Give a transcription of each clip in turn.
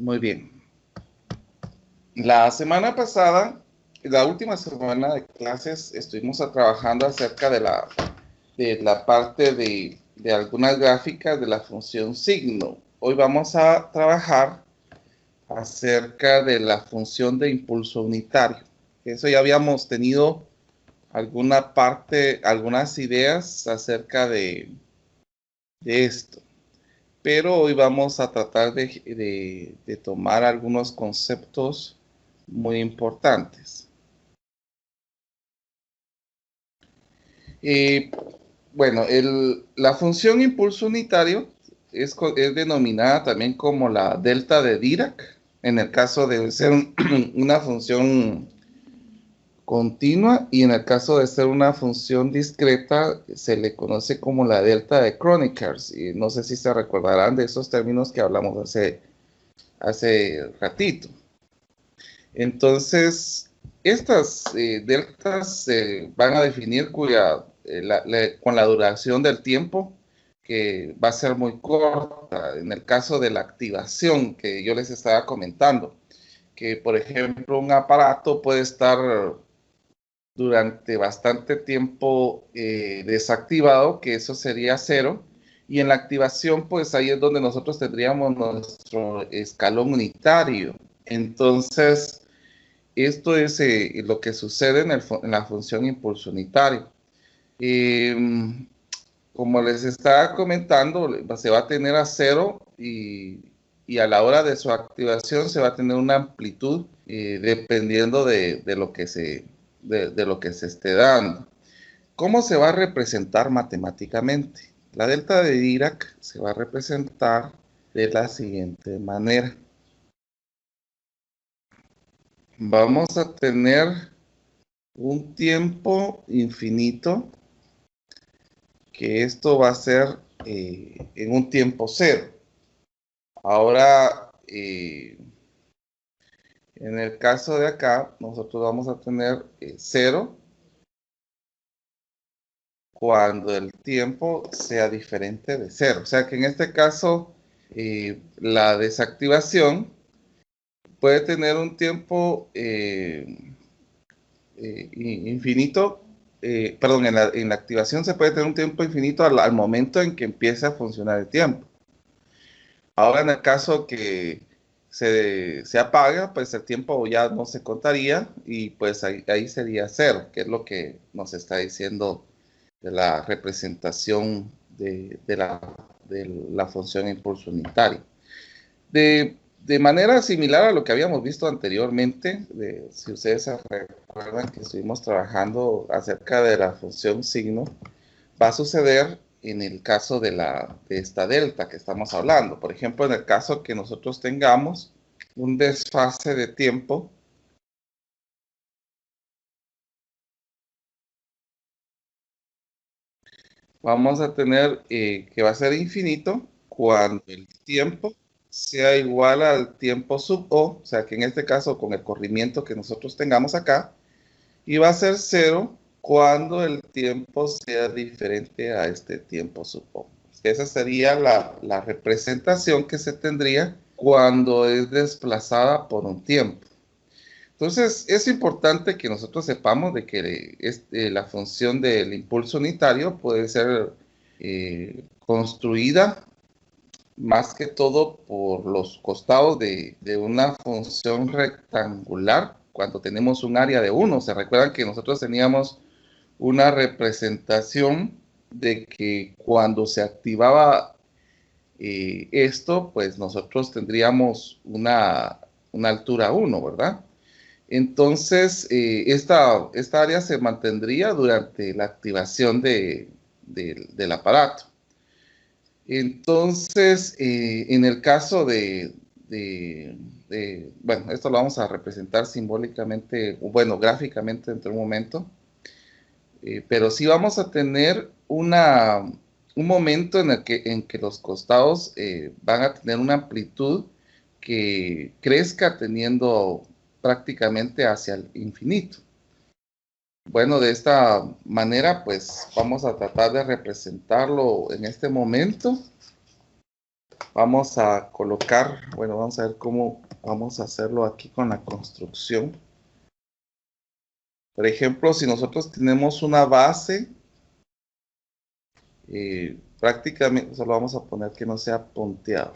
Muy bien. La semana pasada, la última semana de clases, estuvimos trabajando acerca de la parte de algunas gráficas de la función signo. Hoy vamos a trabajar acerca de la función de impulso unitario. Eso ya habíamos tenido algunas ideas acerca de esto. Pero hoy vamos a tratar de tomar algunos conceptos muy importantes. Bueno, la función impulso unitario es denominada también como la delta de Dirac, en el caso de ser una función continua, y en el caso de ser una función discreta se le conoce como la delta de Kronecker. Y no sé si se recordarán de esos términos que hablamos hace ratito. Entonces, estas deltas se van a definir con la duración del tiempo, que va a ser muy corta. En el caso de la activación que yo les estaba comentando, que por ejemplo un aparato puede estar durante bastante tiempo desactivado, que eso sería 0, y en la activación, pues ahí es donde nosotros tendríamos nuestro escalón unitario. Entonces, esto es lo que sucede en la función impulso unitario. Como les estaba comentando, se va a tener a 0 y a la hora de su activación se va a tener una amplitud dependiendo de lo que se esté dando. ¿Cómo se va a representar matemáticamente? La delta de Dirac se va a representar de la siguiente manera. Vamos a tener un tiempo infinito, que esto va a ser en un tiempo 0. Ahora, en el caso de acá, nosotros vamos a tener 0 cuando el tiempo sea diferente de 0. O sea que en este caso, la desactivación puede tener un tiempo infinito. Perdón, en la activación se puede tener un tiempo infinito al momento en que empiece a funcionar el tiempo. Ahora, en el caso que se apaga, pues el tiempo ya no se contaría y pues ahí sería 0, que es lo que nos está diciendo de la representación de la función impulso unitario. De manera similar a lo que habíamos visto anteriormente, si ustedes se recuerdan que estuvimos trabajando acerca de la función signo, va a suceder en el caso de esta delta que estamos hablando. Por ejemplo, en el caso que nosotros tengamos un desfase de tiempo vamos a tener que va a ser infinito cuando el tiempo sea igual al tiempo sub O, o sea que en este caso con el corrimiento que nosotros tengamos acá, y va a ser 0 cuando el tiempo sea diferente a este tiempo sub O. Esa sería la representación que se tendría cuando es desplazada por un tiempo. Entonces, es importante que nosotros sepamos de que la función del impulso unitario puede ser construida más que todo por los costados de una función rectangular cuando tenemos un área de 1. Se recuerdan que nosotros teníamos una representación de que cuando se activaba esto, pues nosotros tendríamos una altura 1, ¿verdad? Entonces, esta área se mantendría durante la activación del aparato. Entonces, en el caso bueno, esto lo vamos a representar simbólicamente, bueno, gráficamente dentro de un momento, pero sí vamos a tener un momento en que los costados van a tener una amplitud que crezca teniendo prácticamente hacia el infinito. Bueno, de esta manera, pues vamos a tratar de representarlo en este momento. vamos a colocar, bueno, vamos a ver cómo vamos a hacerlo aquí con la construcción. Por ejemplo, si nosotros tenemos una base, prácticamente, solo vamos a poner que no sea punteado.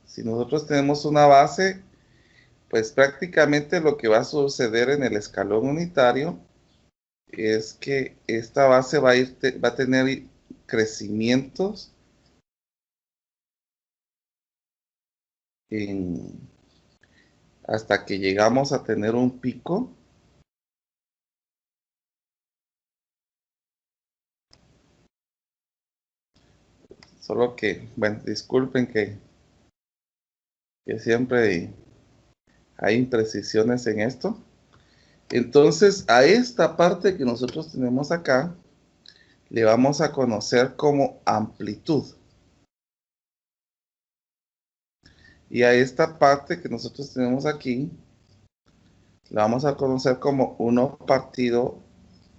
Si nosotros tenemos una base, pues prácticamente lo que va a suceder en el escalón unitario es que esta base va a tener crecimientos hasta que llegamos a tener un pico. Solo que, bueno, disculpen que siempre hay imprecisiones en esto. Entonces, a esta parte que nosotros tenemos acá, le vamos a conocer como amplitud. Y a esta parte que nosotros tenemos aquí, la vamos a conocer como 1 partido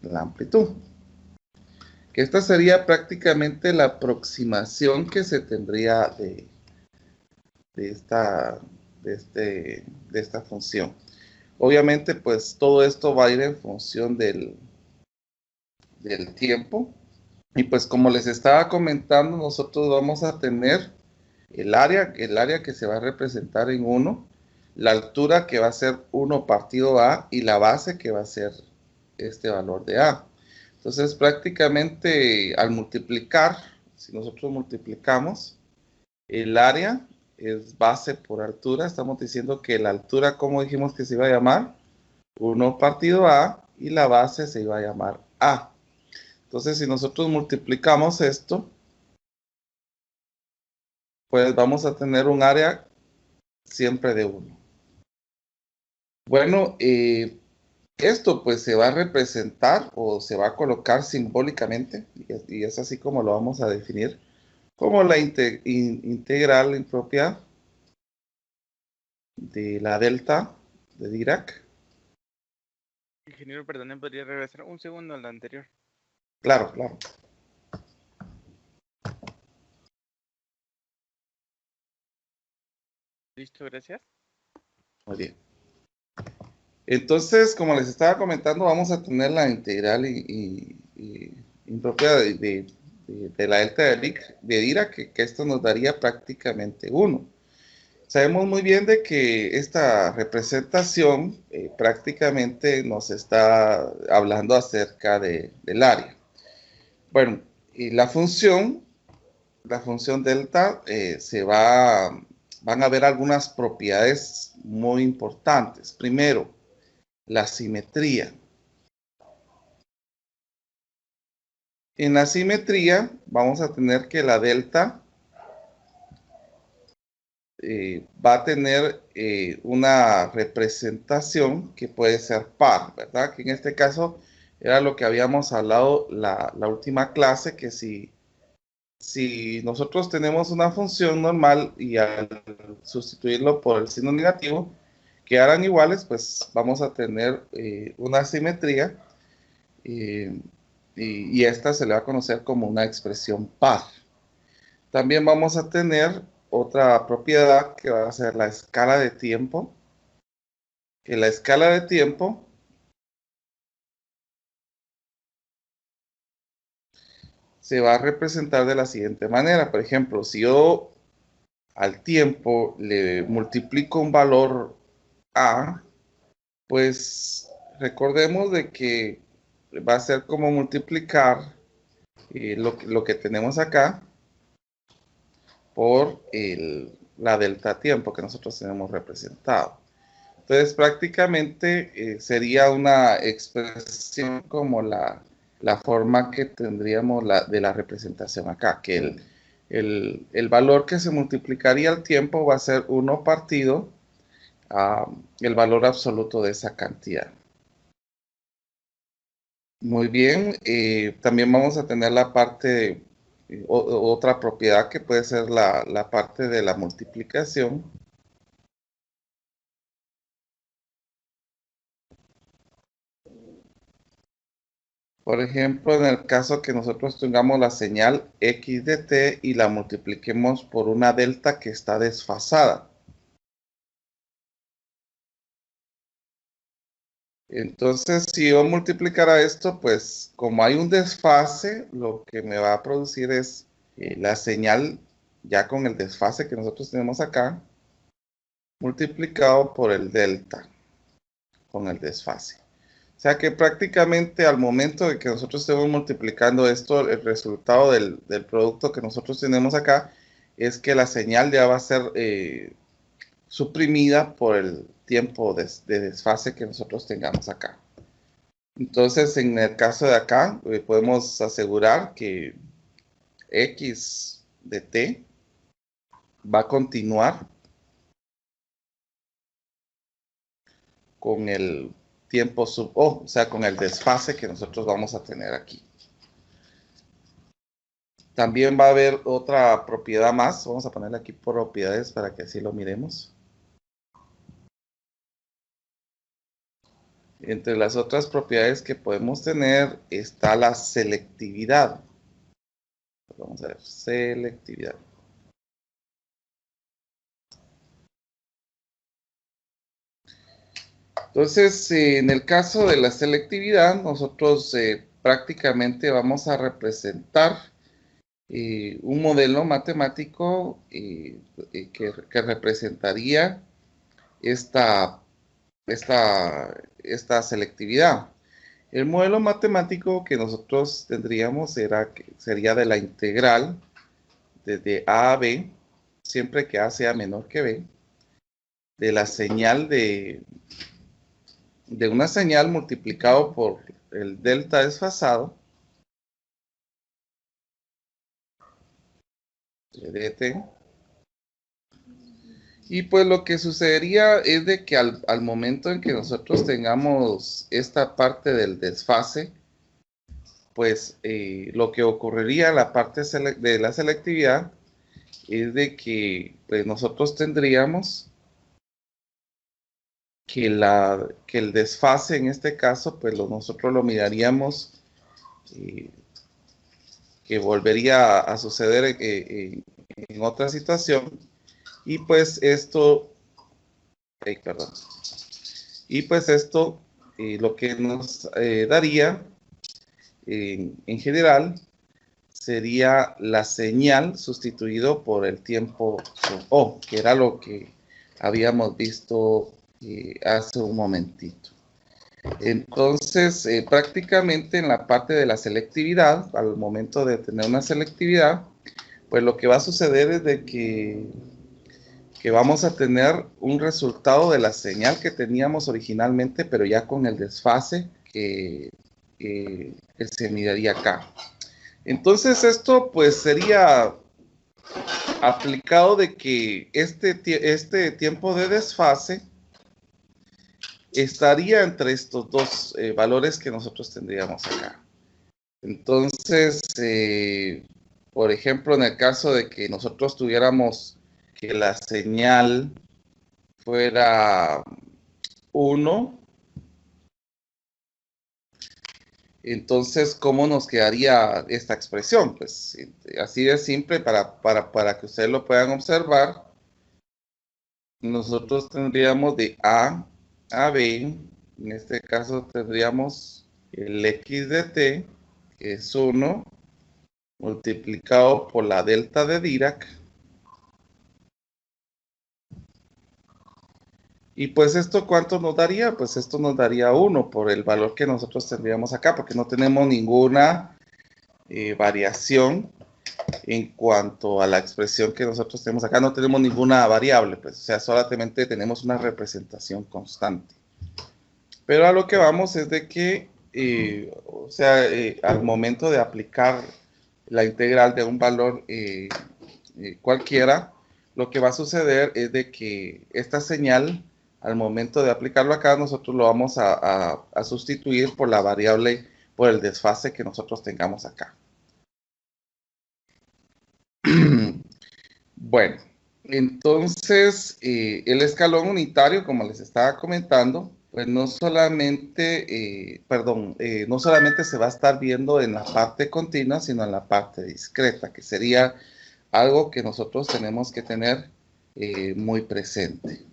la amplitud. Que esta sería prácticamente la aproximación que se tendría de esta, de esta función. Obviamente, pues todo esto va a ir en función del tiempo. Y pues como les estaba comentando, nosotros vamos a tener el área que se va a representar en 1, la altura que va a ser 1 partido A y la base que va a ser este valor de A. Entonces prácticamente al multiplicar, si nosotros multiplicamos, el área es base por altura, estamos diciendo que la altura, ¿cómo dijimos que se iba a llamar? 1 partido A y la base se iba a llamar A. Entonces si nosotros multiplicamos esto, pues vamos a tener un área siempre de 1. Bueno, esto pues se va a representar o se va a colocar simbólicamente, y es así como lo vamos a definir, como la integral impropia de la delta de Dirac. Ingeniero, perdón, ¿podría regresar un segundo a la anterior? Claro, claro. Listo, gracias. Muy bien. Entonces, como les estaba comentando, vamos a tener la integral impropia de la delta de Dirac, que esto nos daría prácticamente 1. Sabemos muy bien de que esta representación prácticamente nos está hablando acerca del área. Bueno, y la función delta van a haber algunas propiedades muy importantes. Primero, la simetría. En la simetría vamos a tener que la delta va a tener una representación que puede ser par, ¿verdad? Que en este caso era lo que habíamos hablado la última clase, que si nosotros tenemos una función normal y al sustituirlo por el signo negativo, quedaran iguales, pues vamos a tener una simetría y esta se le va a conocer como una expresión par. También vamos a tener otra propiedad que va a ser la escala de tiempo, que la escala de tiempo se va a representar de la siguiente manera. Por ejemplo, si yo al tiempo le multiplico un valor A, pues recordemos de que va a ser como multiplicar lo que tenemos acá por la delta tiempo que nosotros tenemos representado. Entonces prácticamente sería una expresión como la forma que tendríamos de la representación acá, que el valor que se multiplicaría al tiempo va a ser 1 partido el valor absoluto de esa cantidad. Muy bien, también vamos a tener la parte, otra propiedad que puede ser la parte de la multiplicación. Por ejemplo, en el caso que nosotros tengamos la señal x de t y la multipliquemos por una delta que está desfasada. Entonces, si yo multiplicara esto, pues como hay un desfase, lo que me va a producir es la señal ya con el desfase que nosotros tenemos acá, multiplicado por el delta con el desfase. O sea que prácticamente al momento de que nosotros estemos multiplicando esto, el resultado del producto que nosotros tenemos acá es que la señal ya va a ser suprimida por el tiempo de desfase que nosotros tengamos acá. Entonces, en el caso de acá, podemos asegurar que x de t va a continuar con el tiempo sub O, o sea, con el desfase que nosotros vamos a tener aquí. También va a haber otra propiedad más. Vamos a ponerle aquí propiedades para que así lo miremos. Entre las otras propiedades que podemos tener está la selectividad. Vamos a ver, selectividad. Entonces, en el caso de la selectividad, nosotros prácticamente vamos a representar un modelo matemático que representaría esta selectividad. El modelo matemático que nosotros tendríamos sería de la integral desde A a B, siempre que A sea menor que B, de la señal de una señal multiplicado por el delta desfasado, de dt. Y pues lo que sucedería es de que al momento en que nosotros tengamos esta parte del desfase, pues lo que ocurriría en la parte de la selectividad es de que pues, nosotros tendríamos que el desfase en este caso, pues nosotros lo miraríamos que volvería a suceder en otra situación. Y pues esto, perdón. Y pues esto lo que nos daría en general sería la señal sustituido por el tiempo sub O, que era lo que habíamos visto hace un momentito. Entonces, prácticamente en la parte de la selectividad, al momento de tener una selectividad, pues lo que va a suceder es de que vamos a tener un resultado de la señal que teníamos originalmente, pero ya con el desfase que se miraría acá. Entonces esto pues sería aplicado de que este tiempo de desfase estaría entre estos dos valores que nosotros tendríamos acá. Entonces, por ejemplo, en el caso de que nosotros tuviéramos que la señal fuera 1, entonces, ¿cómo nos quedaría esta expresión? Pues así de simple, para que ustedes lo puedan observar, nosotros tendríamos de A a B, en este caso tendríamos el x de t, que es 1, multiplicado por la delta de Dirac. Y pues esto, ¿cuánto nos daría? Pues esto nos daría 1 por el valor que nosotros tendríamos acá, porque no tenemos ninguna variación en cuanto a la expresión que nosotros tenemos acá. No tenemos ninguna variable, pues, o sea, solamente tenemos una representación constante. Pero a lo que vamos es de que, o sea, al momento de aplicar la integral de un valor cualquiera, lo que va a suceder es de que esta señal, al momento de aplicarlo acá, nosotros lo vamos a sustituir por la variable, por el desfase que nosotros tengamos acá. Bueno, entonces el escalón unitario, como les estaba comentando, pues no solamente, no solamente se va a estar viendo en la parte continua, sino en la parte discreta, que sería algo que nosotros tenemos que tener muy presente.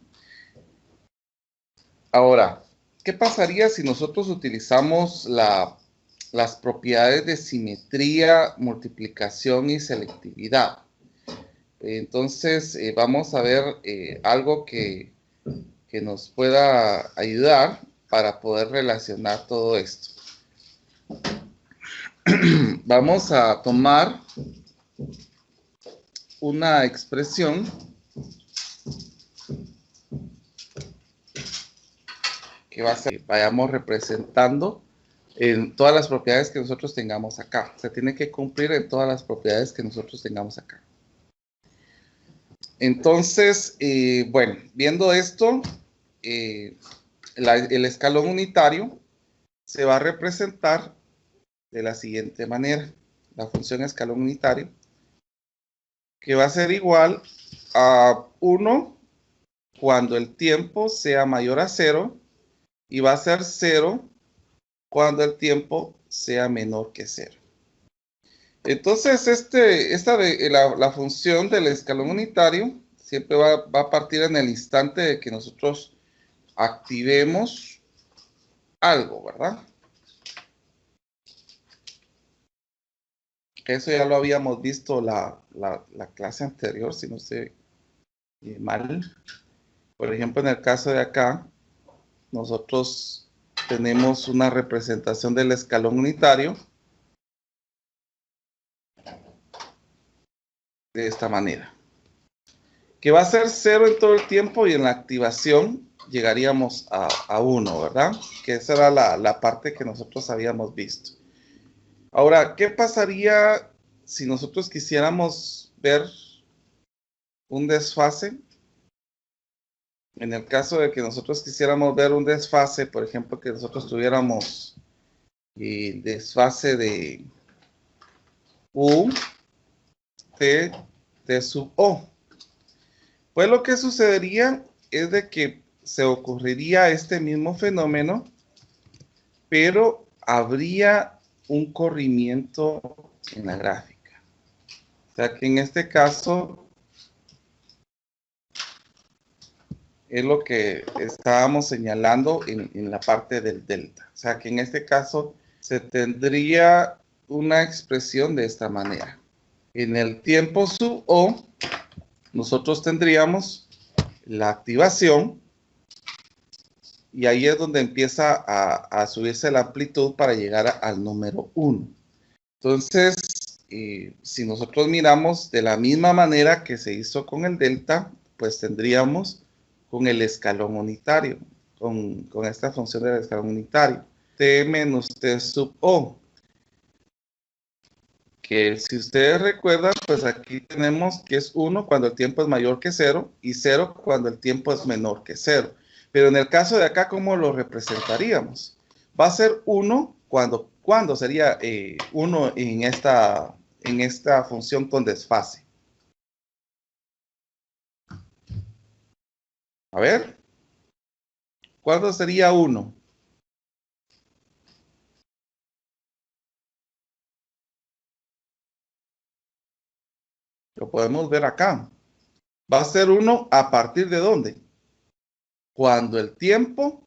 Ahora, ¿qué pasaría si nosotros utilizamos las propiedades de simetría, multiplicación y selectividad? Entonces, vamos a ver algo que nos pueda ayudar para poder relacionar todo esto. Vamos a tomar una expresión que va a ser, vayamos representando en todas las propiedades que nosotros tengamos acá. Se tiene que cumplir en todas las propiedades que nosotros tengamos acá. Entonces, bueno, viendo esto, el escalón unitario se va a representar de la siguiente manera. La función escalón unitario, que va a ser igual a 1 cuando el tiempo sea mayor a 0 y va a ser 0 cuando el tiempo sea menor que 0. Entonces, la función del escalón unitario siempre va a partir en el instante de que nosotros activemos algo, ¿verdad? Eso ya lo habíamos visto la clase anterior, si no estoy mal. Por ejemplo, en el caso de acá, nosotros tenemos una representación del escalón unitario de esta manera, que va a ser 0 en todo el tiempo y en la activación llegaríamos a 1, ¿verdad? Que esa era la parte que nosotros habíamos visto. Ahora, ¿qué pasaría si nosotros quisiéramos ver un desfase? En el caso de que nosotros quisiéramos ver un desfase, por ejemplo, que nosotros tuviéramos el desfase de U, T sub O. Pues lo que sucedería es de que se ocurriría este mismo fenómeno, pero habría un corrimiento en la gráfica. O sea que en este caso es lo que estábamos señalando en la parte del delta. O sea que en este caso se tendría una expresión de esta manera. En el tiempo sub O, nosotros tendríamos la activación y ahí es donde empieza a subirse la amplitud para llegar al número 1. Entonces, si nosotros miramos de la misma manera que se hizo con el delta, pues tendríamos con el escalón unitario, con esta función del escalón unitario, T menos T sub O. Que si ustedes recuerdan, pues aquí tenemos que es 1 cuando el tiempo es mayor que 0 y 0 cuando el tiempo es menor que 0. Pero en el caso de acá, ¿cómo lo representaríamos? Va a ser 1 cuando sería 1 en esta función con desfase. A ver, ¿cuándo sería 1? Lo podemos ver acá. Va a ser 1 a partir de ¿dónde? Cuando el tiempo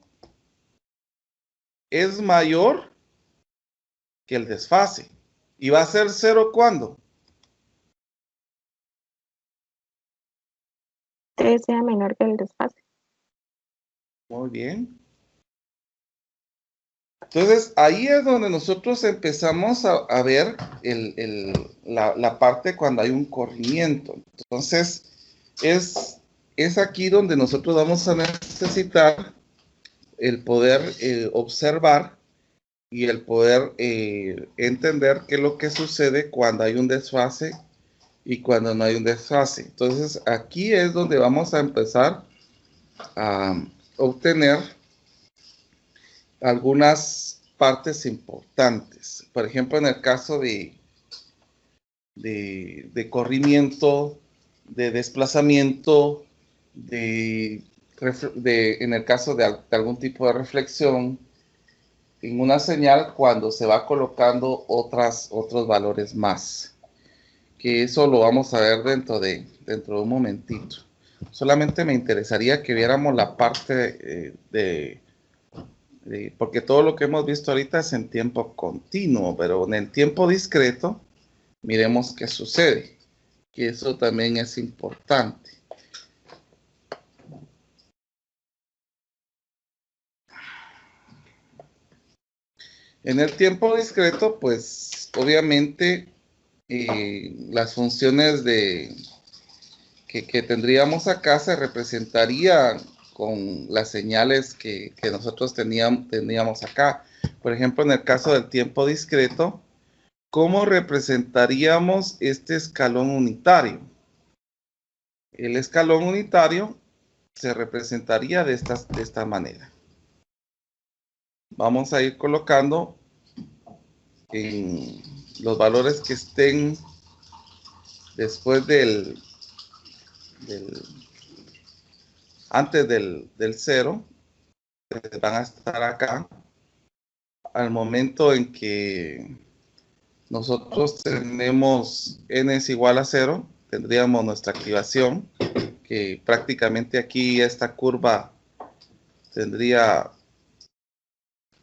es mayor que el desfase. ¿Y va a ser 0 cuándo? T sea menor que el desfase. Muy bien. Entonces, ahí es donde nosotros empezamos a ver la parte cuando hay un corrimiento. Entonces, es aquí donde nosotros vamos a necesitar el poder observar y el poder entender qué es lo que sucede cuando hay un desfase y cuando no hay un desfase. Entonces, aquí es donde vamos a empezar a obtener algunas partes importantes. Por ejemplo, en el caso de corrimiento, de desplazamiento, de en el caso de algún tipo de reflexión en una señal cuando se va colocando otros valores más. Que eso lo vamos a ver dentro de un momentito. Solamente me interesaría que viéramos la parte porque todo lo que hemos visto ahorita es en tiempo continuo, pero en el tiempo discreto, miremos qué sucede, que eso también es importante. En el tiempo discreto, pues obviamente las funciones que tendríamos acá se representarían con las señales que nosotros teníamos acá. Por ejemplo, en el caso del tiempo discreto, ¿cómo representaríamos este escalón unitario? El escalón unitario se representaría de esta manera. Vamos a ir colocando en los valores que estén después antes del 0, van a estar acá. Al momento en que nosotros tenemos n es igual a 0, tendríamos nuestra activación, que prácticamente aquí esta curva tendría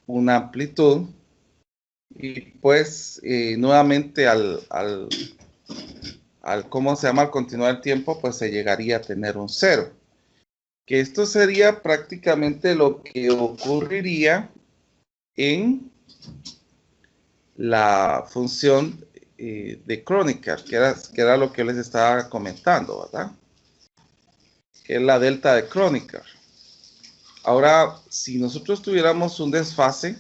una amplitud, y pues nuevamente al ¿cómo se llama? Al continuar el tiempo, pues se llegaría a tener un 0. Que esto sería prácticamente lo que ocurriría en la función de Kronecker, que era lo que les estaba comentando, ¿verdad? Que es la delta de Kronecker. Ahora, si nosotros tuviéramos un desfase,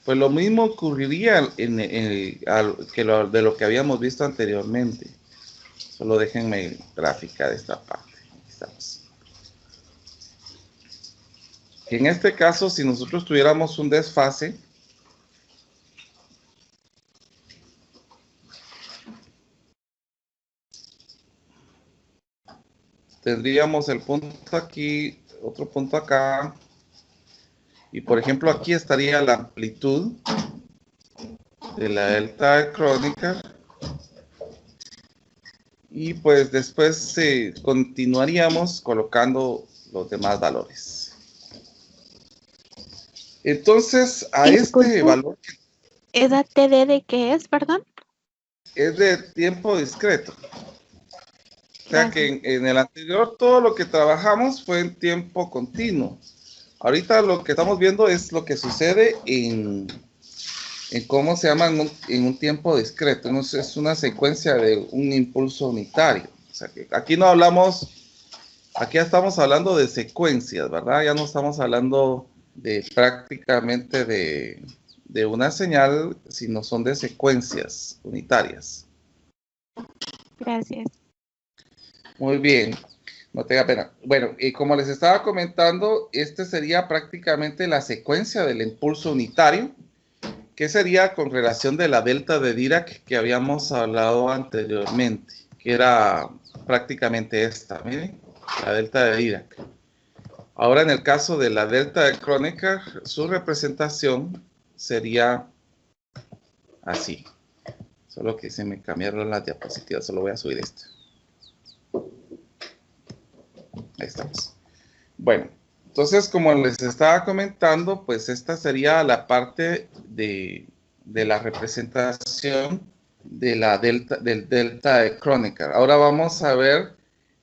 pues lo mismo ocurriría de lo que habíamos visto anteriormente. Solo déjenme graficar esta parte. Aquí estamos. En este caso, si nosotros tuviéramos un desfase, tendríamos el punto aquí, otro punto acá, y por ejemplo aquí estaría la amplitud de la delta de Kronecker, y pues después continuaríamos colocando los demás valores. Entonces, a Disculpe, este valor ¿esa TD de qué es, perdón? es de tiempo discreto. O sea que Gracias. en el anterior todo lo que trabajamos fue en tiempo continuo. Ahorita lo que estamos viendo es lo que sucede en cómo se llama en un tiempo discreto. Es una secuencia de un impulso unitario. O sea que aquí no hablamos, aquí ya estamos hablando de secuencias, ¿verdad? Ya no estamos hablando de prácticamente de una señal, sino son de secuencias unitarias. Gracias. Muy bien, no tenga pena. Bueno, y como les estaba comentando, este sería prácticamente la secuencia del impulso unitario, que sería con relación de la delta de Dirac que habíamos hablado anteriormente, que era prácticamente esta, miren, la delta de Dirac. Ahora en el caso de la delta de Kronecker, su representación sería así. Solo que se me cambiaron las diapositivas, solo voy a subir esto. Ahí estamos. Bueno, entonces como les estaba comentando, pues esta sería la parte de la representación de la del delta de Kronecker. Ahora vamos a ver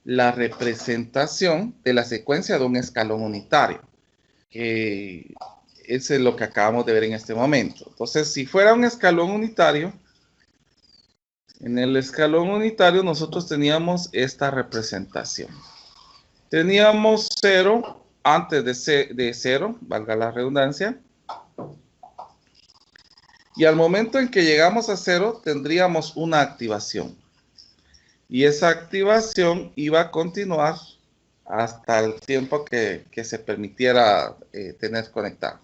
la representación de la secuencia de un escalón unitario, que es lo que acabamos de ver en este momento. Entonces, si fuera un escalón unitario, en el escalón unitario nosotros teníamos esta representación. Teníamos 0 antes de 0, valga la redundancia. Y al momento en que llegamos a 0, tendríamos una activación. Y esa activación iba a continuar hasta el tiempo que se permitiera tener conectado.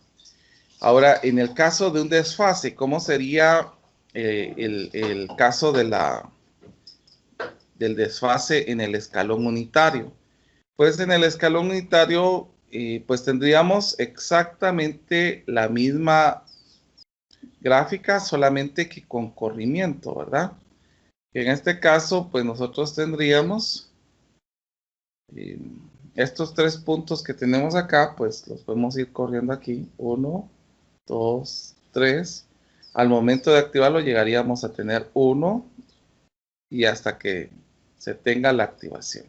Ahora, en el caso de un desfase, ¿cómo sería el caso del desfase en el escalón unitario? Pues en el escalón unitario, pues tendríamos exactamente la misma gráfica, solamente que con corrimiento, ¿verdad? En este caso, pues nosotros tendríamos estos 3 puntos que tenemos acá, pues los podemos ir corriendo aquí. 1, 2, 3. Al momento de activarlo llegaríamos a tener 1 y hasta que se tenga la activación.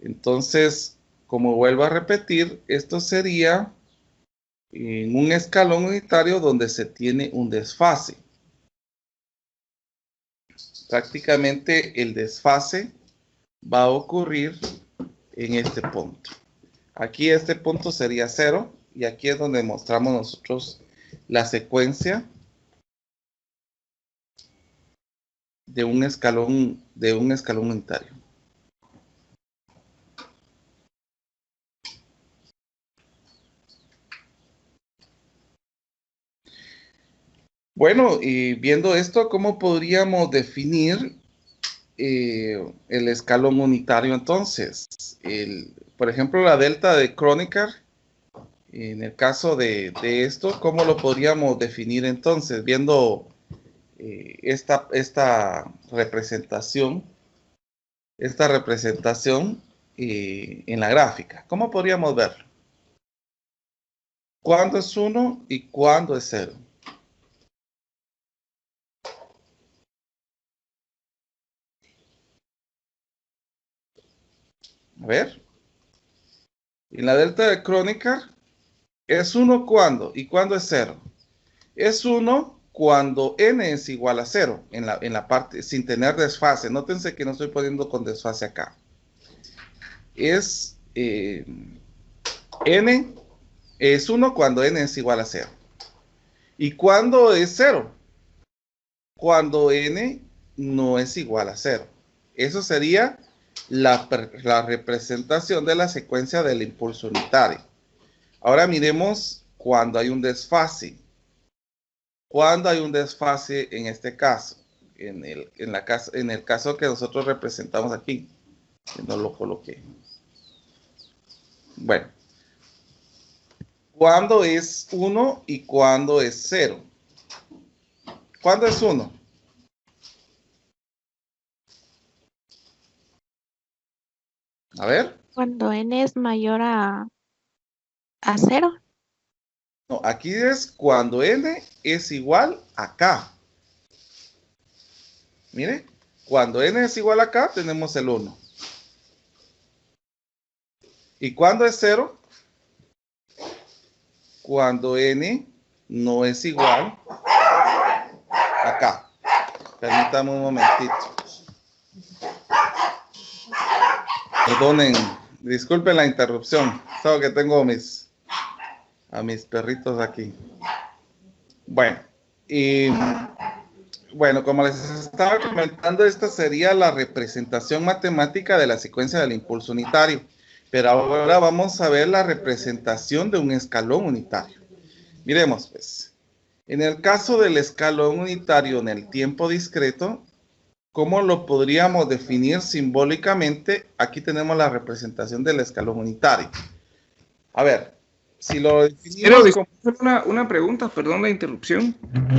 Entonces, como vuelvo a repetir, esto sería en un escalón unitario donde se tiene un desfase. Prácticamente el desfase va a ocurrir en este punto. Aquí este punto sería 0 y aquí es donde mostramos nosotros la secuencia de un escalón unitario. Bueno, y viendo esto, ¿cómo podríamos definir el escalón unitario entonces? Por ejemplo, la delta de Kronecker, en el caso de esto, ¿cómo lo podríamos definir entonces? Viendo esta representación en la gráfica. ¿Cómo podríamos verlo? ¿Cuándo es 1 y cuándo es 0? A ver. En la delta de Kronecker, ¿es 1 cuándo? ¿Y cuándo es 0? Es 1 cuando n es igual a 0, en la parte, sin tener desfase. Nótense que no estoy poniendo con desfase acá. Es n es 1 cuando n es igual a 0. ¿Y cuándo es 0? Cuando n no es igual a 0. Eso sería la representación de la secuencia del impulso unitario. Ahora miremos cuando hay un desfase. Cuando hay un desfase en este caso, en el caso que nosotros representamos aquí, que no lo coloqué. Bueno, ¿cuándo es 1 y cuándo es 0? ¿Cuándo es 1? A ver. Cuando n es mayor a 0. No, aquí es cuando n es igual a k. Mire, cuando n es igual a k, tenemos el 1. ¿Y cuándo es 0? Cuando n no es igual a k. Permítame un momentito. Perdonen, disculpen la interrupción. Solo que tengo a mis perritos aquí. Bueno, y bueno, como les estaba comentando, esta sería la representación matemática de la secuencia del impulso unitario. Pero ahora vamos a ver la representación de un escalón unitario. Miremos, pues. En el caso del escalón unitario en el tiempo discreto, ¿cómo lo podríamos definir simbólicamente? Aquí tenemos la representación del escalón unitario. A ver, si lo definimos como... Una pregunta, perdón la interrupción.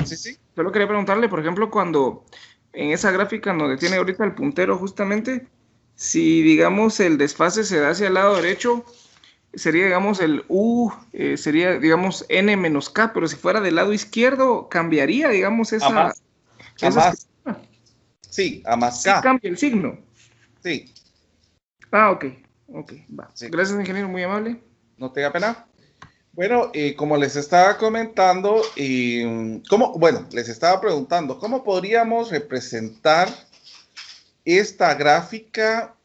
Sí, sí. Solo quería preguntarle, por ejemplo, cuando en esa gráfica donde tiene ahorita el puntero justamente, si digamos el desfase se da hacia el lado derecho, sería digamos el U, sería digamos N menos K, pero si fuera del lado izquierdo, cambiaría digamos esa... A más. Sí, a más K. Sí cambia el signo. Sí. Ah, ok, va. Sí. Gracias, ingeniero, muy amable. No tenga pena. Bueno, como les estaba comentando, les estaba preguntando, ¿cómo podríamos representar esta gráfica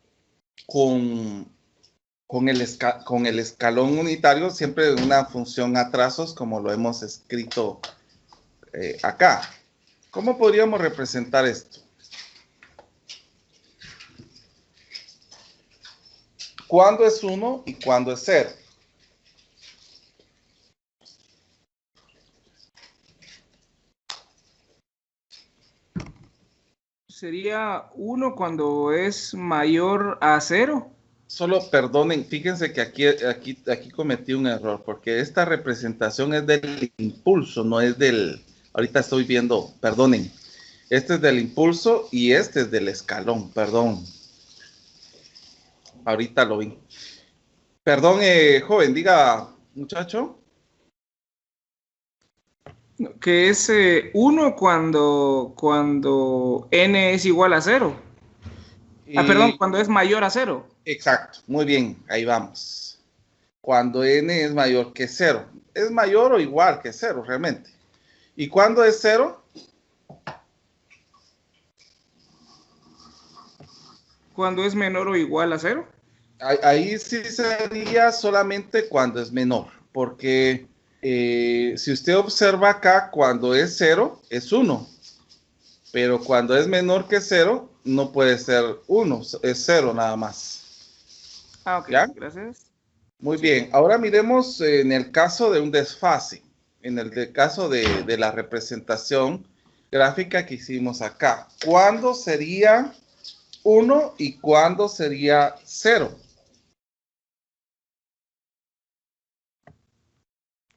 con el escalón unitario, siempre en una función a trazos, como lo hemos escrito acá? ¿Cómo podríamos representar esto? ¿Cuándo es 1 y cuándo es 0? Sería 1 cuando es mayor a 0 Solo perdonen, fíjense que aquí cometí un error, porque esta representación es del impulso, no es del, ahorita estoy viendo, perdonen, este es del impulso y este es del escalón, perdón, ahorita lo vi. Perdón, joven, diga, muchacho. Que es 1 cuando n es igual a 0. Perdón, cuando es mayor a 0. Exacto, muy bien, ahí vamos. Cuando n es mayor que 0. Es mayor o igual que 0, realmente. ¿Y cuándo es 0? Cuando es menor o igual a 0. Ahí sí sería solamente cuando es menor, porque si usted observa acá, cuando es 0, es 1. Pero cuando es menor que 0, no puede ser 1, es 0 nada más. Ok, ¿Ya? gracias. Muy bien, ahora miremos en el caso de un desfase, en el caso de la representación gráfica que hicimos acá. ¿Cuándo sería 1 y cuándo sería 0?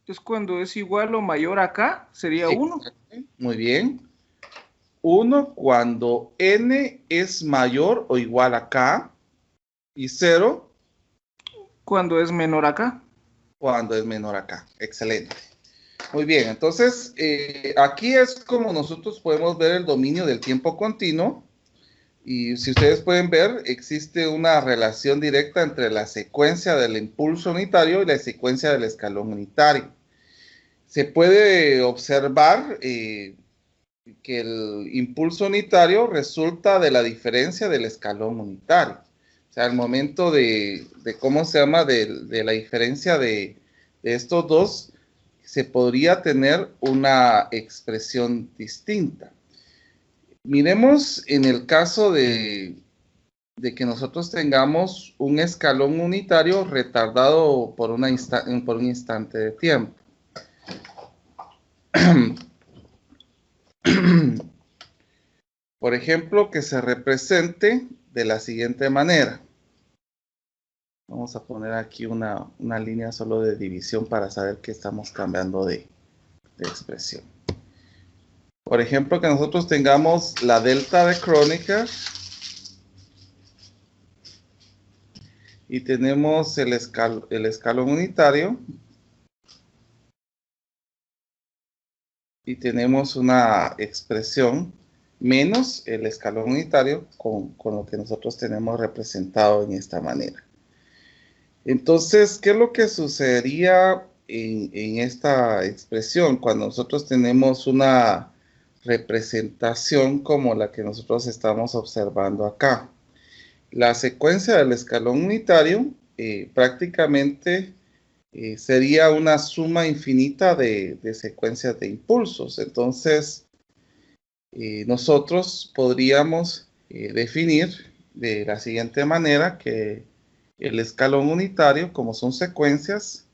Entonces, cuando es igual o mayor a k, sería 1. Exacto. Muy bien. 1 cuando n es mayor o igual a k. Y 0 Cuando es menor a k. cuando es menor a k. Excelente. Muy bien, entonces aquí es como nosotros podemos ver el dominio del tiempo continuo. Y si ustedes pueden ver, existe una relación directa entre la secuencia del impulso unitario y la secuencia del escalón unitario. Se puede observar que el impulso unitario resulta de la diferencia del escalón unitario. O sea, el momento ¿cómo se llama? De la diferencia de estos dos, se podría tener una expresión distinta. Miremos en el caso de que nosotros tengamos un escalón unitario retardado por un instante de tiempo. Por ejemplo, que se represente de la siguiente manera. Vamos a poner aquí una línea solo de división para saber que estamos cambiando de expresión. Por ejemplo, que nosotros tengamos la delta de Kronecker y tenemos el escalón unitario y tenemos una expresión menos el escalón unitario con lo que nosotros tenemos representado en esta manera. Entonces, ¿qué es lo que sucedería en esta expresión cuando nosotros tenemos una representación como la que nosotros estamos observando acá? La secuencia del escalón unitario prácticamente sería una suma infinita de secuencias de impulsos. Entonces, nosotros podríamos definir de la siguiente manera que el escalón unitario, como son secuencias,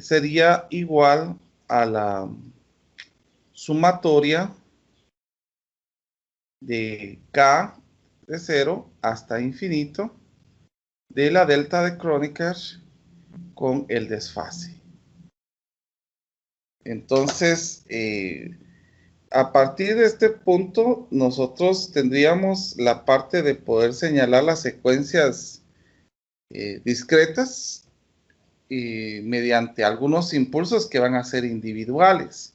sería igual a la sumatoria de k de 0 hasta infinito de la delta de Kronecker con el desfase. Entonces, a partir de este punto, nosotros tendríamos la parte de poder señalar las secuencias discretas mediante algunos impulsos que van a ser individuales.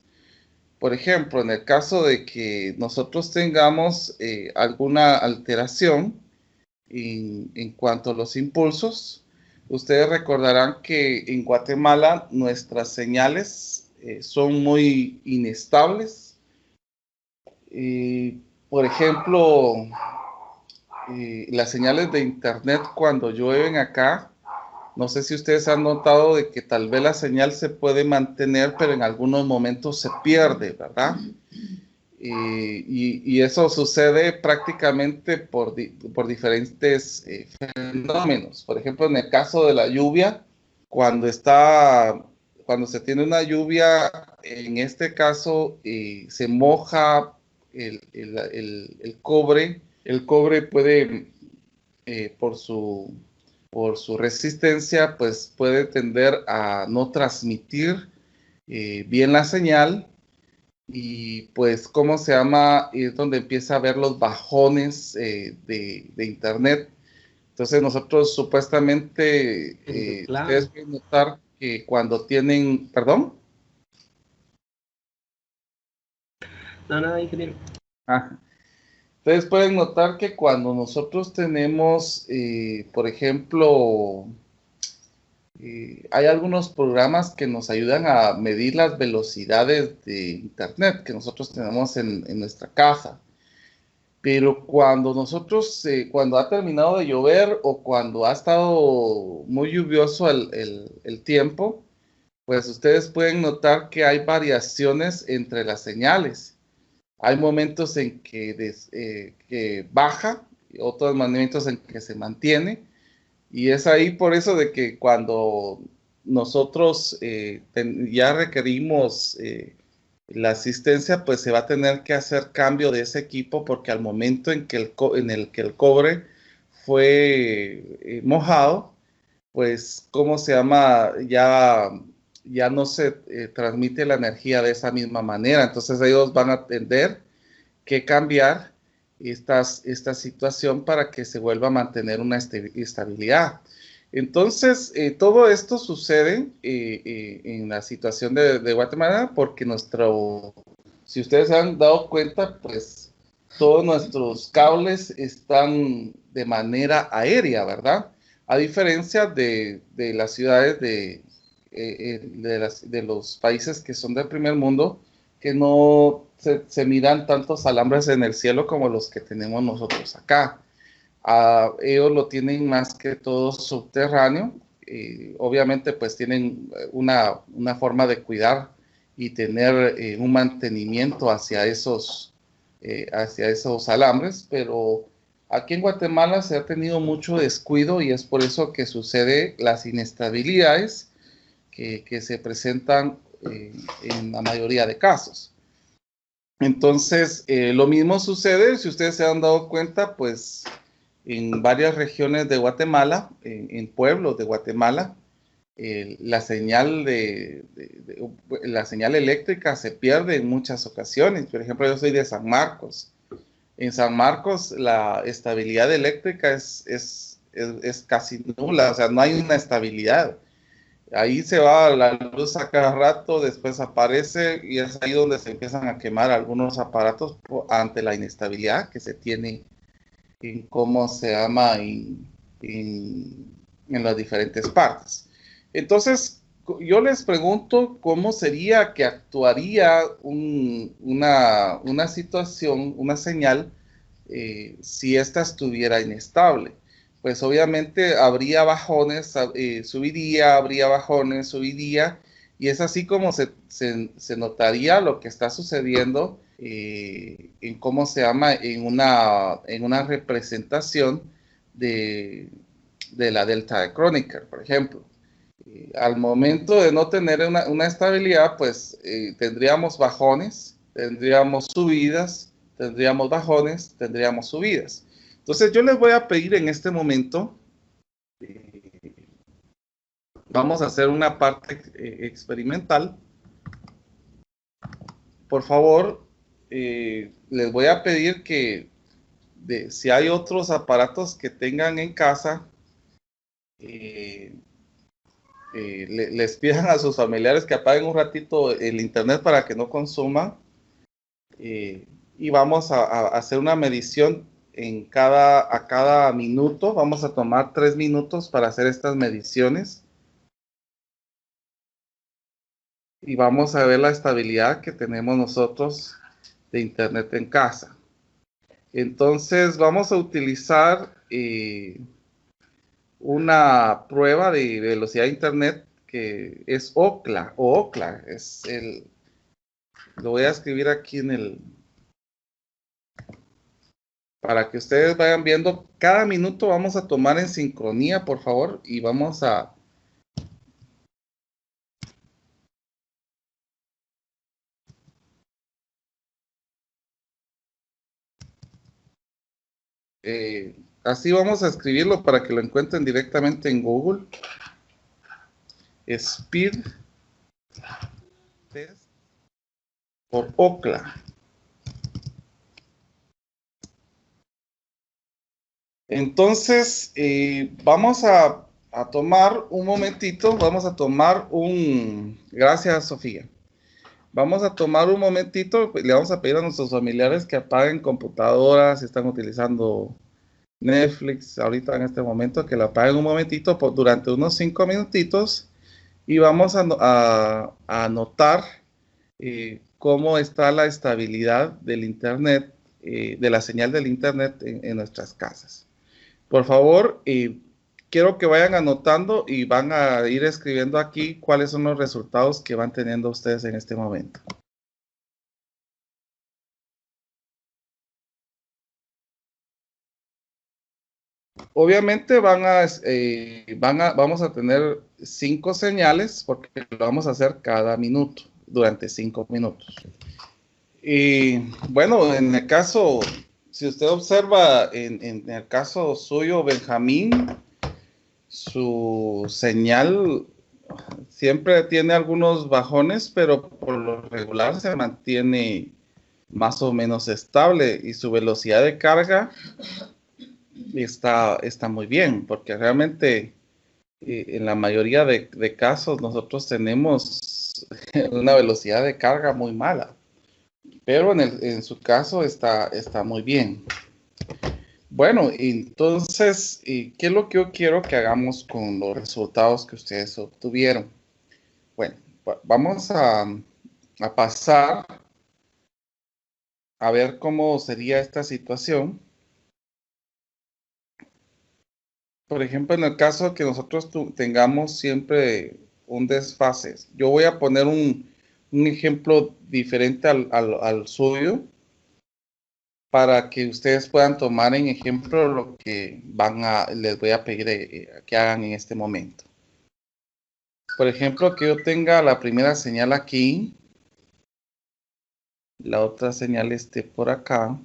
Por ejemplo, en el caso de que nosotros tengamos alguna alteración en cuanto a los impulsos, ustedes recordarán que en Guatemala nuestras señales son muy inestables. Por ejemplo, las señales de internet cuando llueven acá, no sé si ustedes han notado de que tal vez la señal se puede mantener, pero en algunos momentos se pierde, ¿verdad? Y eso sucede prácticamente por diferentes fenómenos. Por ejemplo, en el caso de la lluvia, cuando se tiene una lluvia, en este caso se moja el cobre. El cobre puede, por su por su resistencia, pues puede tender a no transmitir bien la señal y pues, ¿cómo se llama? Es donde empieza a haber los bajones de internet. Entonces nosotros supuestamente, ustedes pueden notar que cuando tienen, perdón. No, nada, ingeniero. Ah, ustedes pueden notar que cuando nosotros tenemos, por ejemplo, hay algunos programas que nos ayudan a medir las velocidades de internet que nosotros tenemos en nuestra casa. Pero cuando nosotros, cuando ha terminado de llover o cuando ha estado muy lluvioso el tiempo, pues ustedes pueden notar que hay variaciones entre las señales. Hay momentos en que baja, otros momentos en que se mantiene. Y es ahí por eso de que cuando nosotros ya requerimos la asistencia, pues se va a tener que hacer cambio de ese equipo porque al momento en en el que el cobre fue mojado, pues, ¿cómo se llama? Ya no se transmite la energía de esa misma manera. Entonces ellos van a tener que cambiar esta situación para que se vuelva a mantener una estabilidad. Entonces, todo esto sucede en la situación de Guatemala porque si ustedes se han dado cuenta, pues todos nuestros cables están de manera aérea, ¿verdad? A diferencia de las ciudades de los países que son del primer mundo, que no se miran tantos alambres en el cielo como los que tenemos nosotros acá. Ellos lo tienen más que todo subterráneo. Obviamente, pues tienen una forma de cuidar y tener un mantenimiento hacia esos alambres, pero aquí en Guatemala se ha tenido mucho descuido y es por eso que sucede las inestabilidades que se presentan en la mayoría de casos. Entonces, lo mismo sucede, si ustedes se han dado cuenta, pues en varias regiones de Guatemala, en pueblos de Guatemala, la la señal eléctrica se pierde en muchas ocasiones. Por ejemplo, yo soy de San Marcos. En San Marcos la estabilidad eléctrica es casi nula, o sea, no hay una estabilidad. Ahí se va la luz a cada rato, después aparece y es ahí donde se empiezan a quemar algunos aparatos ante la inestabilidad que se tiene en cómo se llama en las diferentes partes. Entonces, yo les pregunto cómo sería que actuaría una situación, una señal, si ésta estuviera inestable. Pues obviamente habría bajones, subiría, habría bajones, subiría, y es así como se notaría lo que está sucediendo en cómo se llama, en una representación de la delta de Kronecker, por ejemplo. Al momento de no tener una estabilidad, pues tendríamos bajones, tendríamos subidas, tendríamos bajones, tendríamos subidas. Entonces yo les voy a pedir en este momento, vamos a hacer una parte experimental. Por favor, les voy a pedir que si hay otros aparatos que tengan en casa, les pidan a sus familiares que apaguen un ratito el internet para que no consuman. Y vamos a hacer una medición a cada minuto. Vamos a tomar 3 minutos para hacer estas mediciones. Y vamos a ver la estabilidad que tenemos nosotros de internet en casa. Entonces vamos a utilizar una prueba de velocidad de internet que es OCLA o OCLA. Lo voy a escribir aquí para que ustedes vayan viendo. Cada minuto vamos a tomar en sincronía, por favor, y vamos a así vamos a escribirlo para que lo encuentren directamente en Google. Speed Test por Ookla. Entonces, vamos a tomar un momentito, gracias Sofía. Vamos a tomar un momentito, le vamos a pedir a nuestros familiares que apaguen computadoras, si están utilizando Netflix ahorita en este momento, que la apaguen un momentito durante unos 5 minutitos y vamos a anotar cómo está la estabilidad del internet, de la señal del internet en nuestras casas. Por favor, quiero que vayan anotando y van a ir escribiendo aquí cuáles son los resultados que van teniendo ustedes en este momento. Obviamente vamos a tener 5 señales porque lo vamos a hacer cada minuto, durante 5 minutos. Y bueno, en el caso, si usted observa, en el caso suyo, Benjamín, su señal siempre tiene algunos bajones, pero por lo regular se mantiene más o menos estable y su velocidad de carga está muy bien, porque realmente en la mayoría de casos nosotros tenemos una velocidad de carga muy mala, pero en su caso está muy bien. Bueno, entonces, ¿qué es lo que yo quiero que hagamos con los resultados que ustedes obtuvieron? Bueno, vamos a pasar a ver cómo sería esta situación. Por ejemplo, en el caso que nosotros tengamos siempre un desfase, yo voy a poner un ejemplo diferente al suyo para que ustedes puedan tomar en ejemplo lo que les voy a pedir que hagan en este momento. Por ejemplo, que yo tenga la primera señal aquí, la otra señal esté por acá.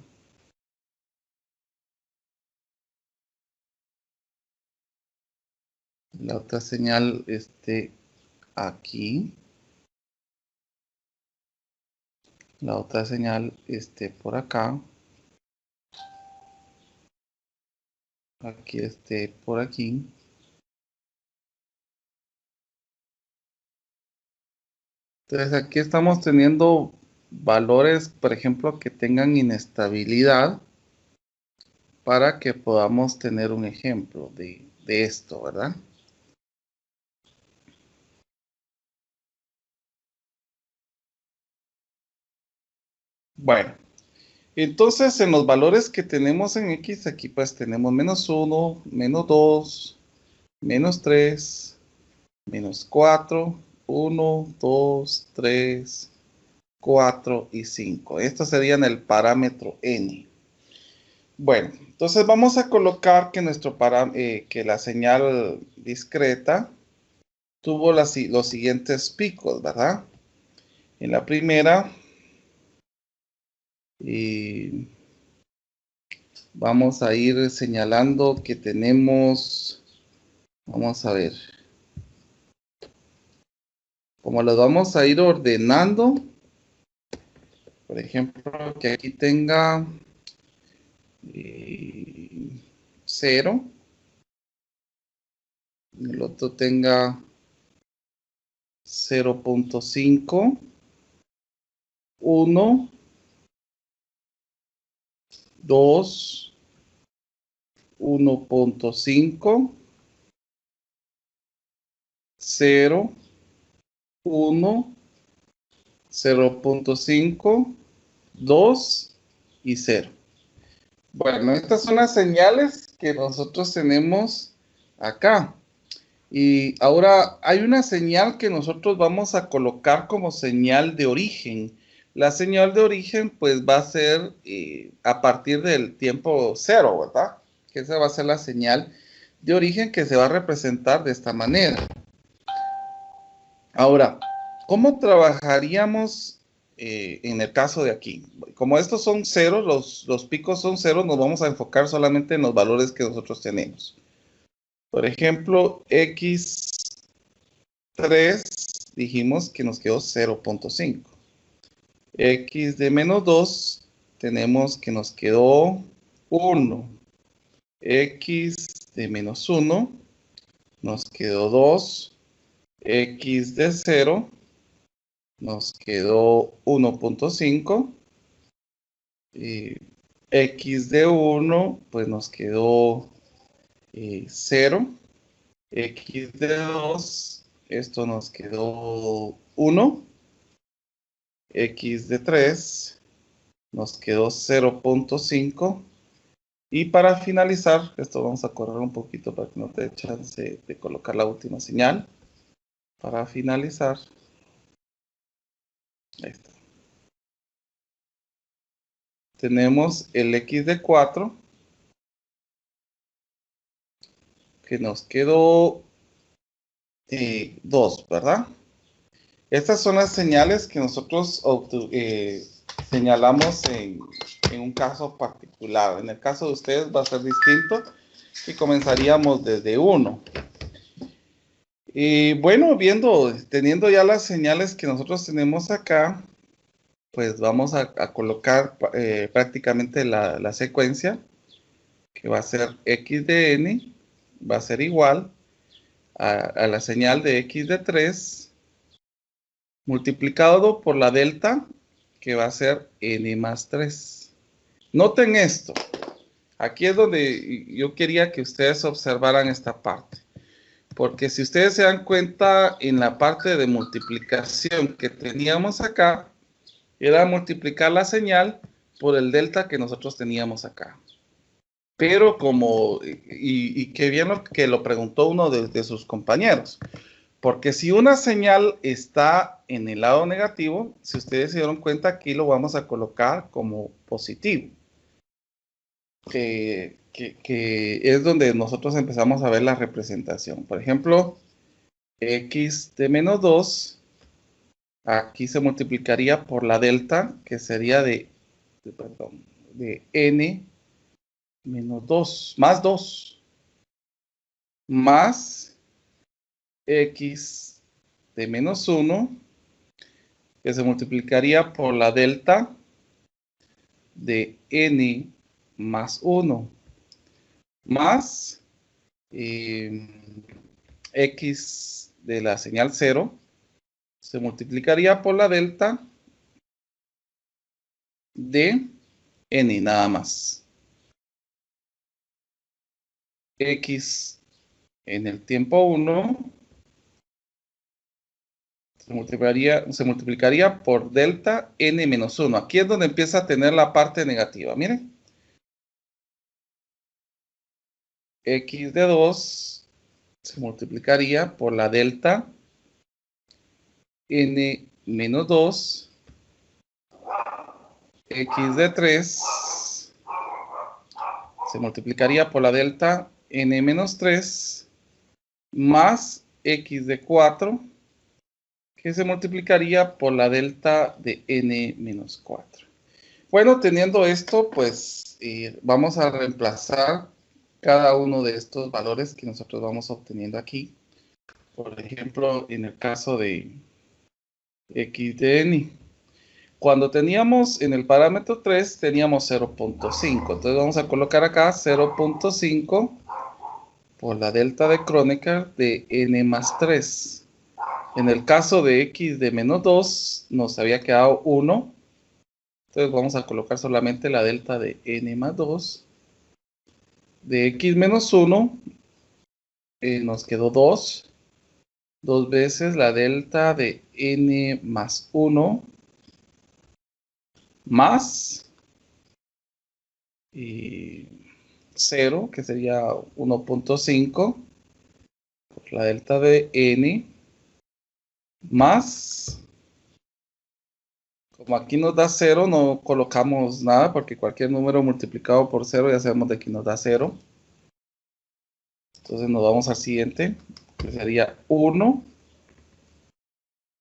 La otra señal esté aquí. La otra señal esté por acá. Aquí esté por aquí. Entonces aquí estamos teniendo valores, por ejemplo, que tengan inestabilidad para que podamos tener un ejemplo de esto, ¿verdad? Bueno, entonces en los valores que tenemos en X, aquí pues tenemos -1, -2, -3, -4, 1, 2, 3, 4 y 5. Estos serían el parámetro N. Bueno, entonces vamos a colocar que que la señal discreta tuvo los siguientes picos, ¿verdad? En la primera, vamos a ir señalando que tenemos, vamos a ver, como los vamos a ir ordenando, por ejemplo, que aquí tenga 0, el otro tenga 0.5, 1, 2, 1.5, 0, 1, 0.5, 2 y 0. Bueno, estas son las señales que nosotros tenemos acá. Y ahora hay una señal que nosotros vamos a colocar como señal de origen. La señal de origen pues va a ser a partir del tiempo 0, ¿verdad? Que esa va a ser la señal de origen que se va a representar de esta manera. Ahora, ¿cómo trabajaríamos en el caso de aquí. Como estos son ceros, los picos son ceros, nos vamos a enfocar solamente en los valores que nosotros tenemos. Por ejemplo, x3 dijimos que nos quedó 0.5. X de menos 2 tenemos que nos quedó 1. X de menos 1 nos quedó 2. X de 0 nos quedó 1.5. Y X de 1 pues nos quedó 0. X de 2, esto nos quedó 1. X de 3 nos quedó 0.5. Y para finalizar, esto vamos a correr un poquito para que no te dé chance de colocar la última señal. Para finalizar, ahí está. Tenemos el X de 4, que nos quedó 2, ¿verdad? Estas son las señales que nosotros señalamos en un caso particular. En el caso de ustedes va a ser distinto y comenzaríamos desde 1. Y bueno, teniendo ya las señales que nosotros tenemos acá, pues vamos a colocar prácticamente la secuencia, que va a ser x de n, va a ser igual a la señal de x de 3, multiplicado por la delta, que va a ser n más 3. Noten esto. Aquí es donde yo quería que ustedes observaran esta parte. Porque si ustedes se dan cuenta, en la parte de multiplicación que teníamos acá, era multiplicar la señal por el delta que nosotros teníamos acá. Pero y qué bien que lo preguntó uno de sus compañeros. Porque si una señal está en el lado negativo, si ustedes se dieron cuenta, aquí lo vamos a colocar como positivo. Que es donde nosotros empezamos a ver la representación. Por ejemplo, x de menos 2, aquí se multiplicaría por la delta, que sería de n menos 2, más 2, más x de menos 1, que se multiplicaría por la delta de n más 1, más x de la señal 0, se multiplicaría por la delta de n nada más. X en el tiempo 1 se multiplicaría por delta n menos 1. Aquí es donde empieza a tener la parte negativa. Miren. X de 2 se multiplicaría por la delta n menos 2. X de 3 se multiplicaría por la delta n menos 3 más x de 4, que se multiplicaría por la delta de n menos 4. Bueno, teniendo esto, pues vamos a reemplazar cada uno de estos valores que nosotros vamos obteniendo aquí. Por ejemplo, en el caso de x de n. Cuando teníamos en el parámetro 3, teníamos 0.5. Entonces vamos a colocar acá 0.5 por la delta de Kronecker de n más 3. En el caso de x de menos 2, nos había quedado 1. Entonces vamos a colocar solamente la delta de n más 2. De x menos 1, nos quedó 2. 2 veces la delta de n más 1. Más 0, que sería 1.5, por la delta de n, más, como aquí nos da 0, no colocamos nada, porque cualquier número multiplicado por 0 ya sabemos de que nos da 0. Entonces nos vamos al siguiente, que sería 1,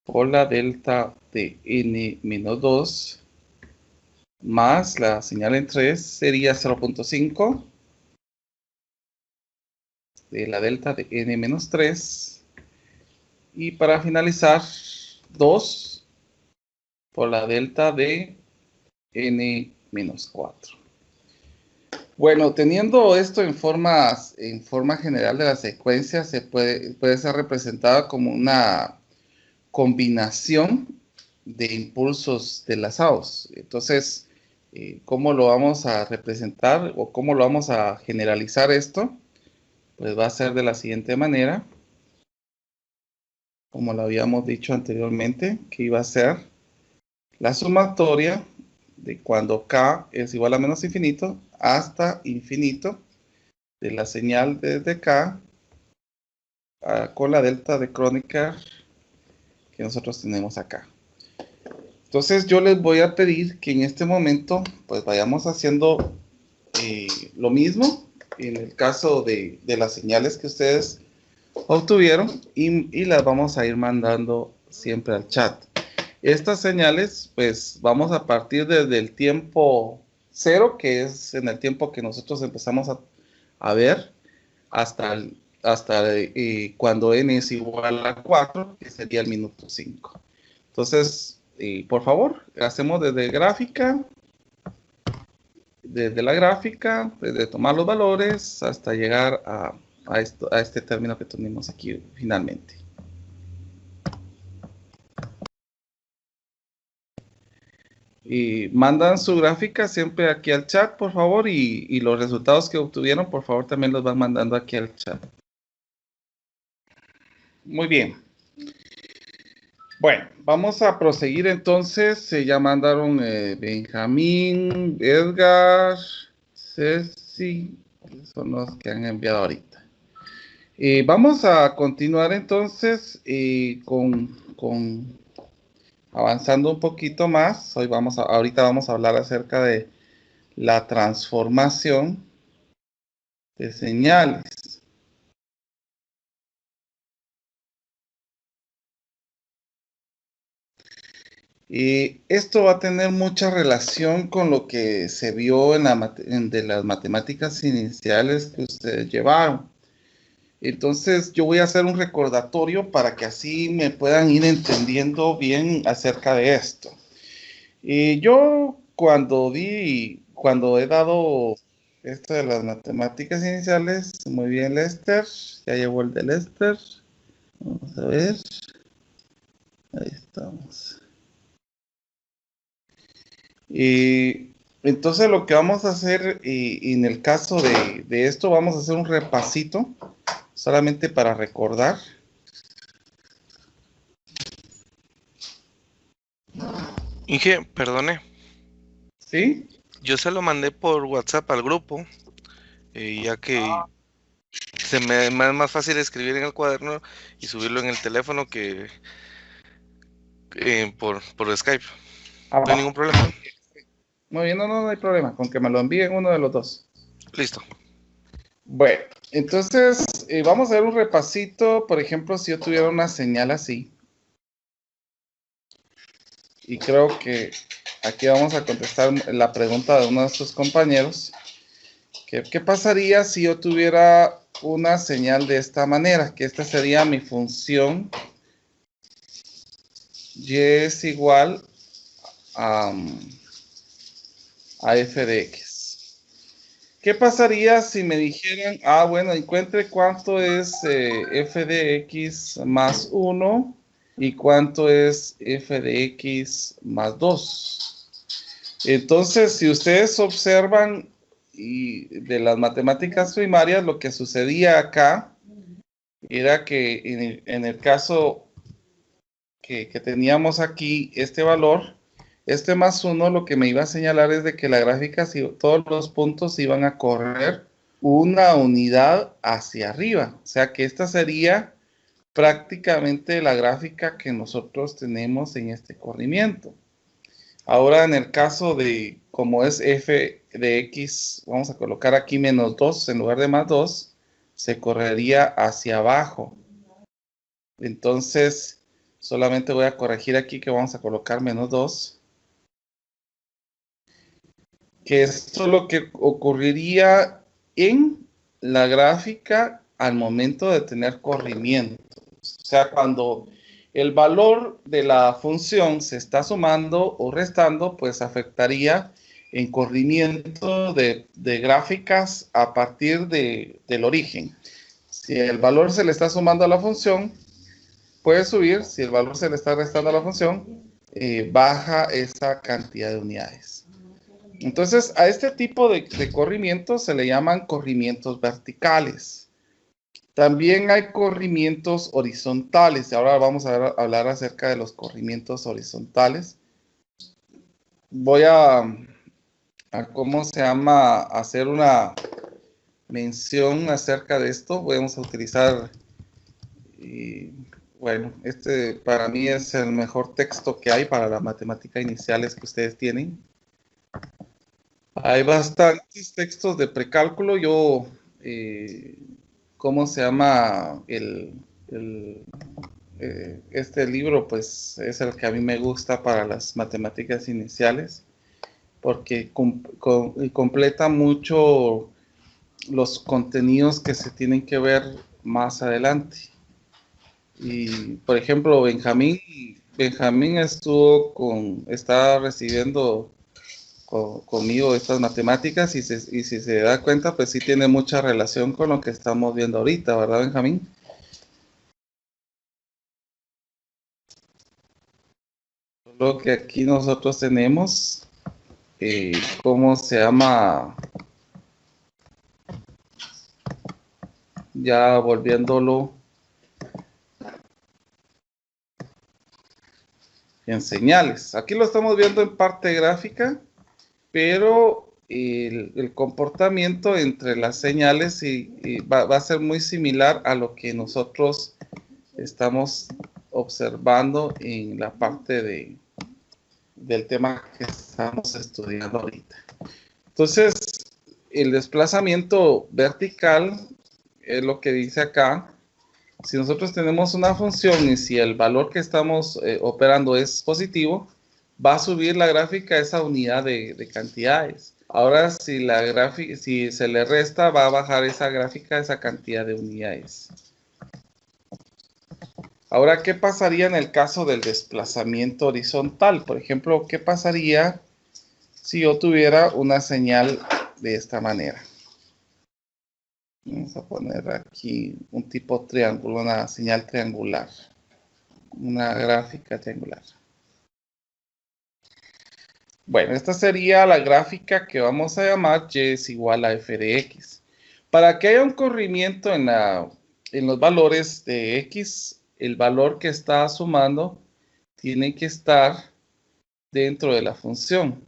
por la delta de n menos 2 más la señal en 3 sería 0.5 de la delta de n menos 3 y para finalizar 2 por la delta de n menos 4. Bueno, teniendo esto en forma general de la secuencia, puede ser representada como una combinación de impulsos enlazados. Entonces, ¿cómo lo vamos a representar o cómo lo vamos a generalizar esto? Pues va a ser de la siguiente manera, como lo habíamos dicho anteriormente, que iba a ser la sumatoria de cuando k es igual a menos infinito hasta infinito de la señal desde k con la delta de Kronecker que nosotros tenemos acá. Entonces yo les voy a pedir que en este momento pues vayamos haciendo lo mismo en el caso de las señales que ustedes obtuvieron y las vamos a ir mandando siempre al chat. Estas señales pues vamos a partir desde el tiempo 0, que es en el tiempo que nosotros empezamos a ver, hasta cuando n es igual a 4, que sería el minuto 5. Entonces, por favor, hacemos desde la gráfica, desde tomar los valores hasta llegar a este término que tenemos aquí finalmente. Y mandan su gráfica siempre aquí al chat, por favor, y los resultados que obtuvieron, por favor, también los van mandando aquí al chat. Muy bien. Bueno, vamos a proseguir entonces. Ya mandaron Benjamín, Edgar, Ceci, son los que han enviado ahorita. Vamos a continuar entonces con avanzando un poquito más. Ahorita vamos a hablar acerca de la transformación de señales. Y esto va a tener mucha relación con lo que se vio de las matemáticas iniciales que ustedes llevaron. Entonces yo voy a hacer un recordatorio para que así me puedan ir entendiendo bien acerca de esto. Yo cuando he dado esto de las matemáticas iniciales, muy bien Lester, ya llegó el de Lester. Vamos a ver. Ahí estamos. Entonces lo que vamos a hacer en el caso de esto, vamos a hacer un repasito, solamente para recordar. Inge, perdone. ¿Sí? Yo se lo mandé por WhatsApp al grupo, ya que se me es más fácil escribir en el cuaderno y subirlo en el teléfono que por Skype. No hay ningún problema. Muy bien, no hay problema, con que me lo envíen uno de los dos. Listo. Bueno, entonces vamos a ver un repasito. Por ejemplo, si yo tuviera una señal así. Y creo que aquí vamos a contestar la pregunta de uno de sus compañeros. ¿Qué pasaría si yo tuviera una señal de esta manera? Que esta sería mi función. Y es igual a f de x. ¿Qué pasaría si me dijeran, bueno, encuentre cuánto es f de x más 1 y cuánto es f de x más 2? Entonces, si ustedes observan de las matemáticas primarias, lo que sucedía acá era que en el caso que teníamos aquí este valor, este más 1 lo que me iba a señalar es de que la gráfica, todos los puntos iban a correr una unidad hacia arriba. O sea que esta sería prácticamente la gráfica que nosotros tenemos en este corrimiento. Ahora en el caso de, como es f de x, vamos a colocar aquí menos 2 en lugar de más 2, se correría hacia abajo. Entonces, Solamente voy a corregir aquí que vamos a colocar -2. Que esto es lo que ocurriría en la gráfica al momento de tener corrimientos. O sea, cuando el valor de la función se está sumando o restando, pues afectaría en corrimiento de gráficas a partir del origen. Si el valor se le está sumando a la función, puede subir. Si el valor se le está restando a la función, baja esa cantidad de unidades. Entonces, a este tipo de corrimientos se le llaman corrimientos verticales. También hay corrimientos horizontales. Ahora vamos a hablar acerca de los corrimientos horizontales. Voy a ¿cómo se llama? Hacer una mención acerca de esto. Vamos a utilizar, bueno, este para mí es el mejor texto que hay para las matemáticas iniciales que ustedes tienen. Hay bastantes textos de precálculo. Yo, ¿cómo se llama? Este libro, pues, es el que a mí me gusta para las matemáticas iniciales, porque completa mucho los contenidos que se tienen que ver más adelante. Y, por ejemplo, Benjamín está recibiendo conmigo estas matemáticas y si se da cuenta, pues sí tiene mucha relación con lo que estamos viendo ahorita, ¿verdad, Benjamín? Lo que aquí nosotros tenemos, ¿cómo se llama? Ya volviéndolo en señales. Aquí lo estamos viendo en parte gráfica, pero el comportamiento entre las señales va a ser muy similar a lo que nosotros estamos observando en la parte del tema que estamos estudiando ahorita. Entonces, el desplazamiento vertical es lo que dice acá. Si nosotros tenemos una función y si el valor que estamos operando es positivo, va a subir la gráfica esa unidad de cantidades. Ahora, si se le resta, va a bajar esa gráfica esa cantidad de unidades. Ahora, ¿qué pasaría en el caso del desplazamiento horizontal? Por ejemplo, ¿qué pasaría si yo tuviera una señal de esta manera? Vamos a poner aquí un tipo triángulo, una señal triangular, una gráfica triangular. Bueno, esta sería la gráfica que vamos a llamar y es igual a f de x. Para que haya un corrimiento en los valores de x, el valor que está sumando tiene que estar dentro de la función.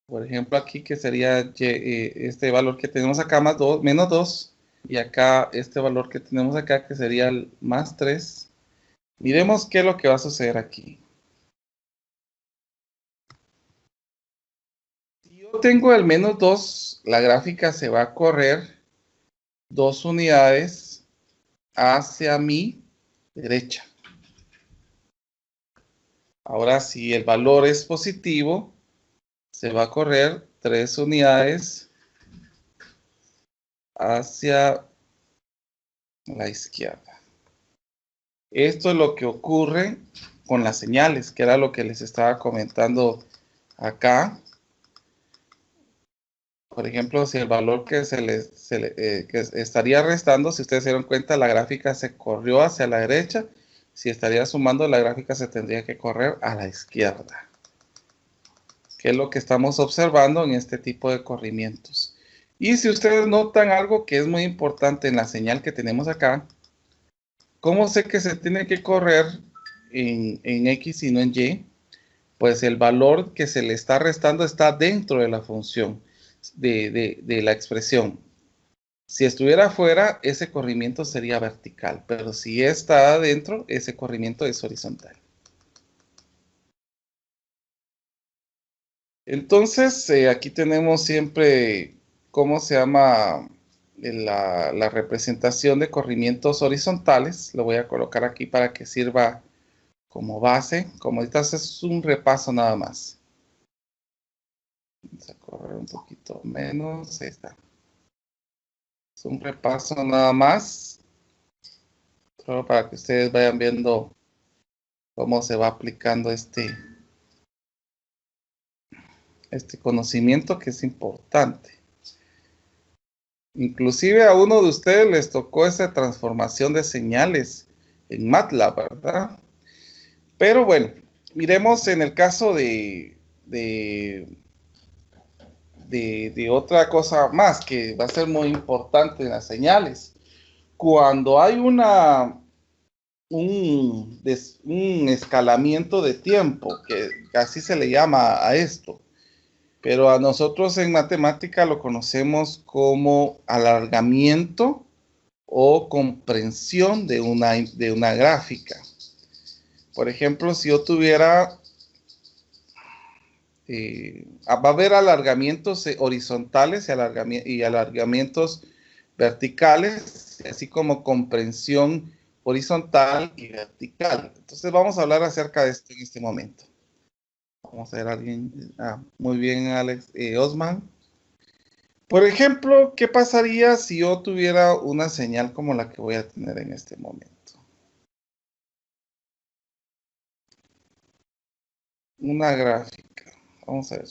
Por ejemplo, aquí que sería este valor que tenemos acá menos 2, y acá este valor que tenemos acá que sería el más 3. Miremos qué es lo que va a suceder aquí. Si yo tengo el menos 2, la gráfica se va a correr 2 unidades hacia mi derecha. Ahora, si el valor es positivo, se va a correr 3 unidades hacia la izquierda. Esto es lo que ocurre con las señales, que era lo que les estaba comentando acá. Por ejemplo, si el valor que que estaría restando, si ustedes se dieron cuenta, la gráfica se corrió hacia la derecha. Si estaría sumando, la gráfica se tendría que correr a la izquierda. Que es lo que estamos observando en este tipo de corrimientos. Y si ustedes notan algo que es muy importante en la señal que tenemos acá, ¿cómo sé que se tiene que correr en X y no en Y? Pues el valor que se le está restando está dentro de la función, de la expresión. Si estuviera afuera, ese corrimiento sería vertical, pero si está adentro, ese corrimiento es horizontal. Entonces, aquí tenemos siempre, ¿cómo se llama? la representación de corrimientos horizontales. Lo voy a colocar aquí para que sirva como base. Como ahorita es un repaso nada más. Vamos a correr un poquito menos. Ahí está. Es un repaso nada más. Solo para que ustedes vayan viendo cómo se va aplicando este conocimiento que es importante. Inclusive a uno de ustedes les tocó esa transformación de señales en MATLAB, ¿verdad? Pero bueno, miremos en el caso de otra cosa más que va a ser muy importante en las señales. Cuando hay un escalamiento de tiempo, que así se le llama a esto, pero a nosotros en matemática lo conocemos como alargamiento o comprensión de una gráfica. Por ejemplo, si yo tuviera, va a haber alargamientos horizontales y alargamientos verticales, así como comprensión horizontal y vertical. Entonces vamos a hablar acerca de esto en este momento. Vamos a ver a alguien. Muy bien, Alex. Osman. Por ejemplo, ¿qué pasaría si yo tuviera una señal como la que voy a tener en este momento? Una gráfica. Vamos a ver.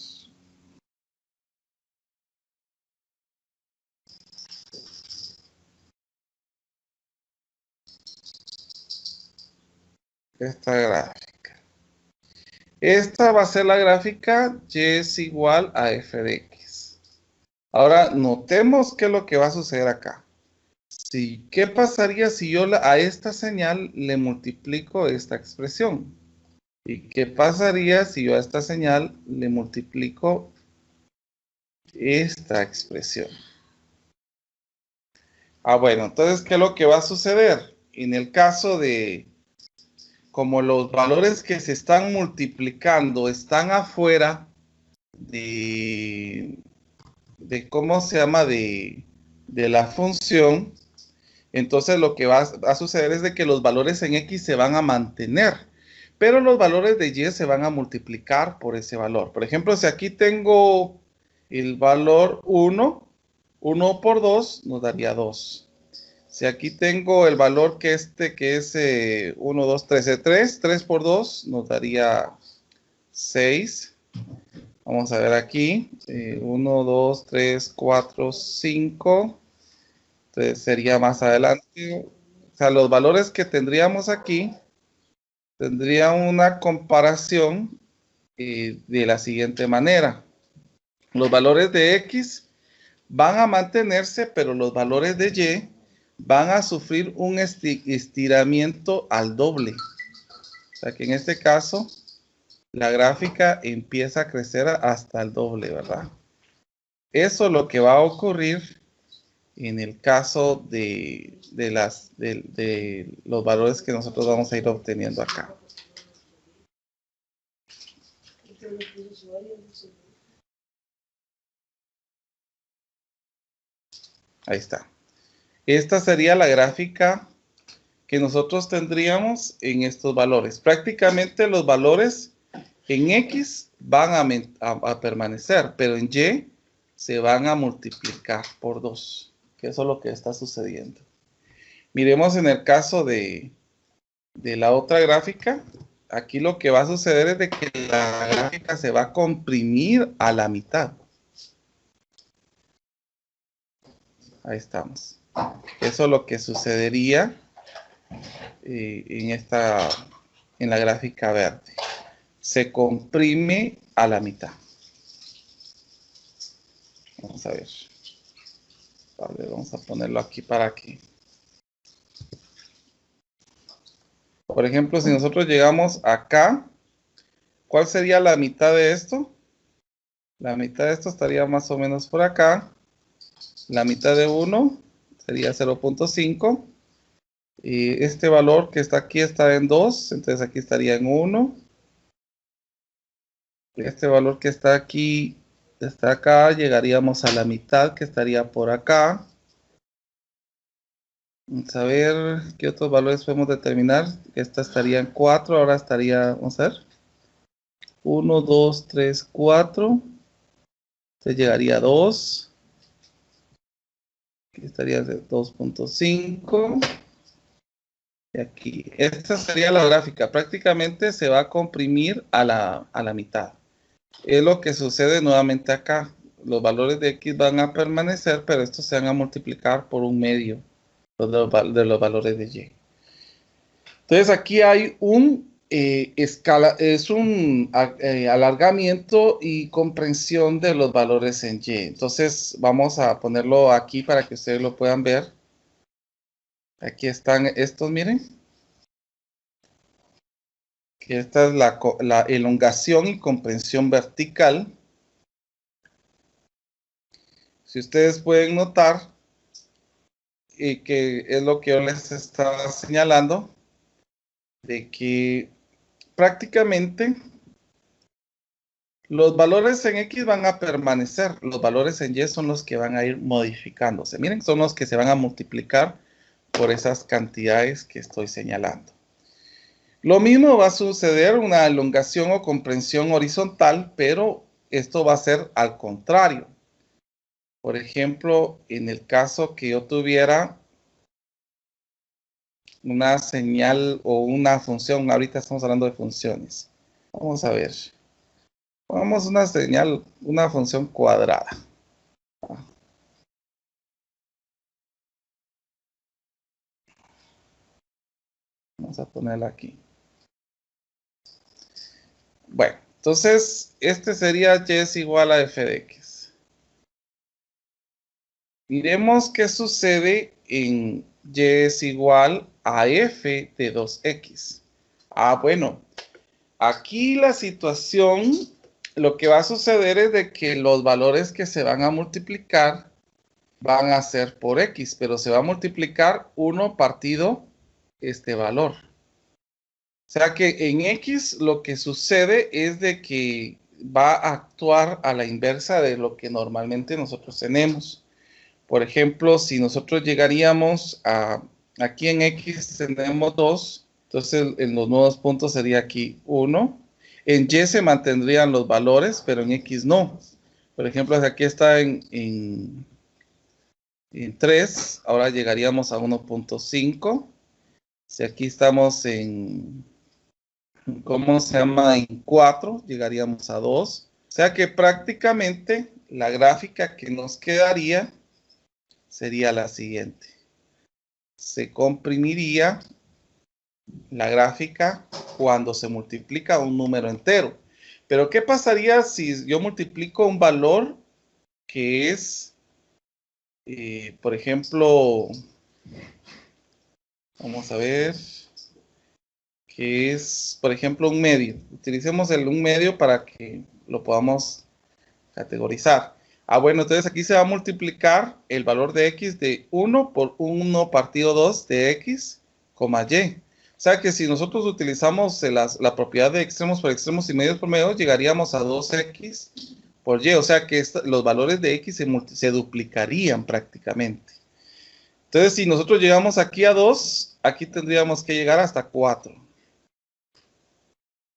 Esta gráfica. Esta va a ser la gráfica y es igual a f de x. Ahora, notemos qué es lo que va a suceder acá. ¿Qué pasaría si yo a esta señal le multiplico esta expresión? ¿Y qué pasaría si yo a esta señal le multiplico esta expresión? Bueno, entonces, ¿qué es lo que va a suceder? En el caso de, como los valores que se están multiplicando están afuera de ¿cómo se llama? De la función, entonces lo que va a suceder es de que los valores en X se van a mantener, pero los valores de Y se van a multiplicar por ese valor. Por ejemplo, si aquí tengo el valor 1, 1 por 2 nos daría 2. Si aquí tengo el valor que es 1, 2, 3 por 2 nos daría 6. Vamos a ver aquí, 1, 2, 3, 4, 5. Entonces sería más adelante. O sea, los valores que tendríamos aquí tendría una comparación de la siguiente manera. Los valores de X van a mantenerse, pero los valores de Y van a sufrir un estiramiento al doble. O sea que en este caso, la gráfica empieza a crecer hasta el doble, ¿verdad? Eso es lo que va a ocurrir en el caso de los valores que nosotros vamos a ir obteniendo acá. Ahí está. Esta sería la gráfica que nosotros tendríamos en estos valores. Prácticamente los valores en X van a permanecer, pero en Y se van a multiplicar por 2. Que eso es lo que está sucediendo. Miremos en el caso de la otra gráfica. Aquí lo que va a suceder es de que la gráfica se va a comprimir a la mitad. Ahí estamos. Eso es lo que sucedería en la gráfica verde. Se comprime a la mitad. Vamos a ver. Vale, vamos a ponerlo aquí para aquí. Por ejemplo, si nosotros llegamos acá, ¿cuál sería la mitad de esto? La mitad de esto estaría más o menos por acá. La mitad de 1 sería 0.5. Y este valor que está aquí está en 2, entonces aquí estaría en 1. Este valor que está aquí, está acá, llegaríamos a la mitad que estaría por acá. Vamos a ver qué otros valores podemos determinar. Esta estaría en 4, ahora estaría, vamos a ver. 1, 2, 3, 4. Este llegaría a 2. Aquí estaría de 2.5. Y aquí, esta sería la gráfica. Prácticamente se va a comprimir a la mitad. Es lo que sucede nuevamente acá. Los valores de X van a permanecer, pero estos se van a multiplicar por un medio de los valores de Y. Entonces aquí hay un alargamiento y comprensión de los valores en Y. Entonces vamos a ponerlo aquí para que ustedes lo puedan ver. Aquí están estos, miren. Que esta es la elongación y comprensión vertical. Si ustedes pueden notar, que es lo que yo les estaba señalando, de que prácticamente los valores en X van a permanecer, los valores en Y son los que van a ir modificándose. Miren, son los que se van a multiplicar por esas cantidades que estoy señalando. Lo mismo va a suceder una elongación o comprensión horizontal, pero esto va a ser al contrario. Por ejemplo, en el caso que yo tuviera una señal o una función, ahorita estamos hablando de funciones. Vamos a ver. Pongamos una señal, una función cuadrada. Vamos a ponerla aquí. Bueno, entonces este sería y es igual a f de x. Miremos qué sucede en y es igual a f de 2x. Bueno, aquí la situación, lo que va a suceder es de que los valores que se van a multiplicar van a ser por x, pero se va a multiplicar 1 partido este valor. O sea que en x lo que sucede es de que va a actuar a la inversa de lo que normalmente nosotros tenemos. Por ejemplo, si nosotros llegaríamos a, aquí en x tenemos 2, entonces en los nuevos puntos sería aquí 1. En y se mantendrían los valores, pero en x no. Por ejemplo, aquí está en 3, ahora llegaríamos a 1.5. Si aquí estamos en, ¿cómo se llama? En 4, llegaríamos a 2. O sea que prácticamente la gráfica que nos quedaría sería la siguiente. Se comprimiría la gráfica cuando se multiplica un número entero. Pero ¿qué pasaría si yo multiplico un valor que es, por ejemplo, vamos a ver, que es, por ejemplo, un medio? Utilicemos un medio para que lo podamos categorizar. Bueno, entonces aquí se va a multiplicar el valor de x de 1 por 1 partido 2 de x, y. O sea que si nosotros utilizamos la propiedad de extremos por extremos y medios por medios, llegaríamos a 2x por y. O sea que los valores de x se duplicarían prácticamente. Entonces, si nosotros llegamos aquí a 2, aquí tendríamos que llegar hasta 4.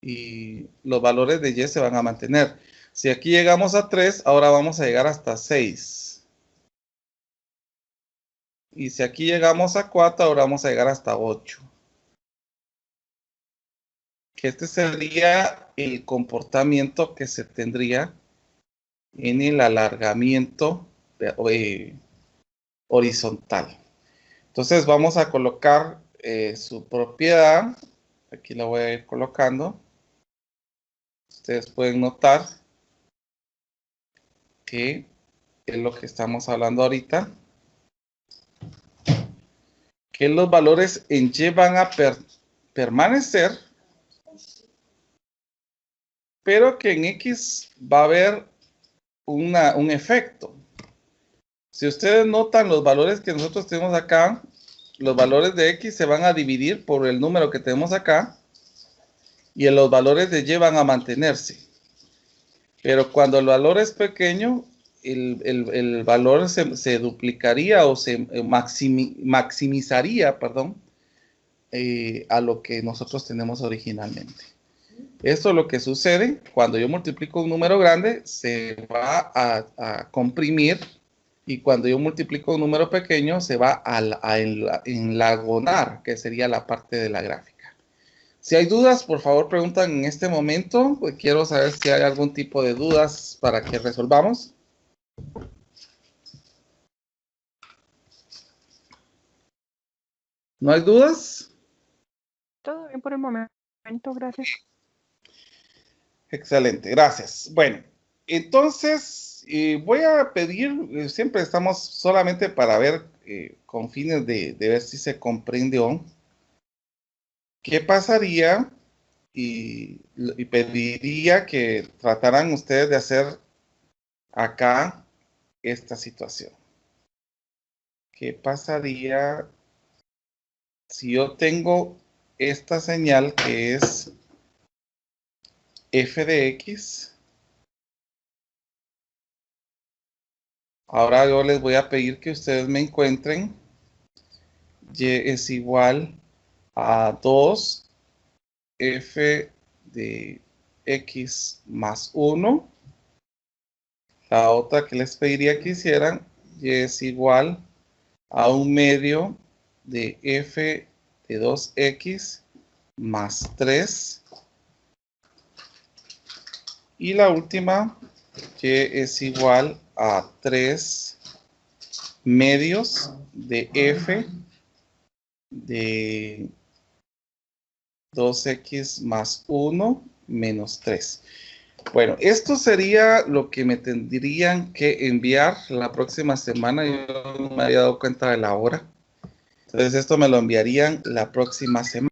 Y los valores de y se van a mantener. Si aquí llegamos a 3, ahora vamos a llegar hasta 6. Y si aquí llegamos a 4, ahora vamos a llegar hasta 8. Que este sería el comportamiento que se tendría en el alargamiento horizontal. Entonces vamos a colocar su propiedad. Aquí la voy a ir colocando. Ustedes pueden notar que es lo que estamos hablando ahorita, que los valores en y van a permanecer, pero que en x va a haber un efecto. Si ustedes notan los valores que nosotros tenemos acá, los valores de x se van a dividir por el número que tenemos acá, y los valores de y van a mantenerse. Pero cuando el valor es pequeño, el valor se duplicaría o se maximizaría, perdón, a lo que nosotros tenemos originalmente. Esto es lo que sucede cuando yo multiplico un número grande, se va a comprimir, y cuando yo multiplico un número pequeño, se va a enlagonar, que sería la parte de la gráfica. Si hay dudas, por favor preguntan en este momento. Pues quiero saber si hay algún tipo de dudas para que resolvamos. ¿No hay dudas? Todo bien por el momento, gracias. Excelente, gracias. Bueno, entonces voy a pedir, siempre estamos solamente para ver, con fines de ver si se comprendió, qué pasaría, y pediría que trataran ustedes de hacer acá esta situación. ¿Qué pasaría si yo tengo esta señal que es f de x? Ahora yo les voy a pedir que ustedes me encuentren y es igual a 2 f de x más 1. La otra que les pediría que hicieran y es igual a 1/2 de f de 2x más 3. Y la última, y es igual a 3/2 de f de 2x más 1 menos 3. Bueno, esto sería lo que me tendrían que enviar la próxima semana. Yo no me había dado cuenta de la hora. Entonces esto me lo enviarían la próxima semana.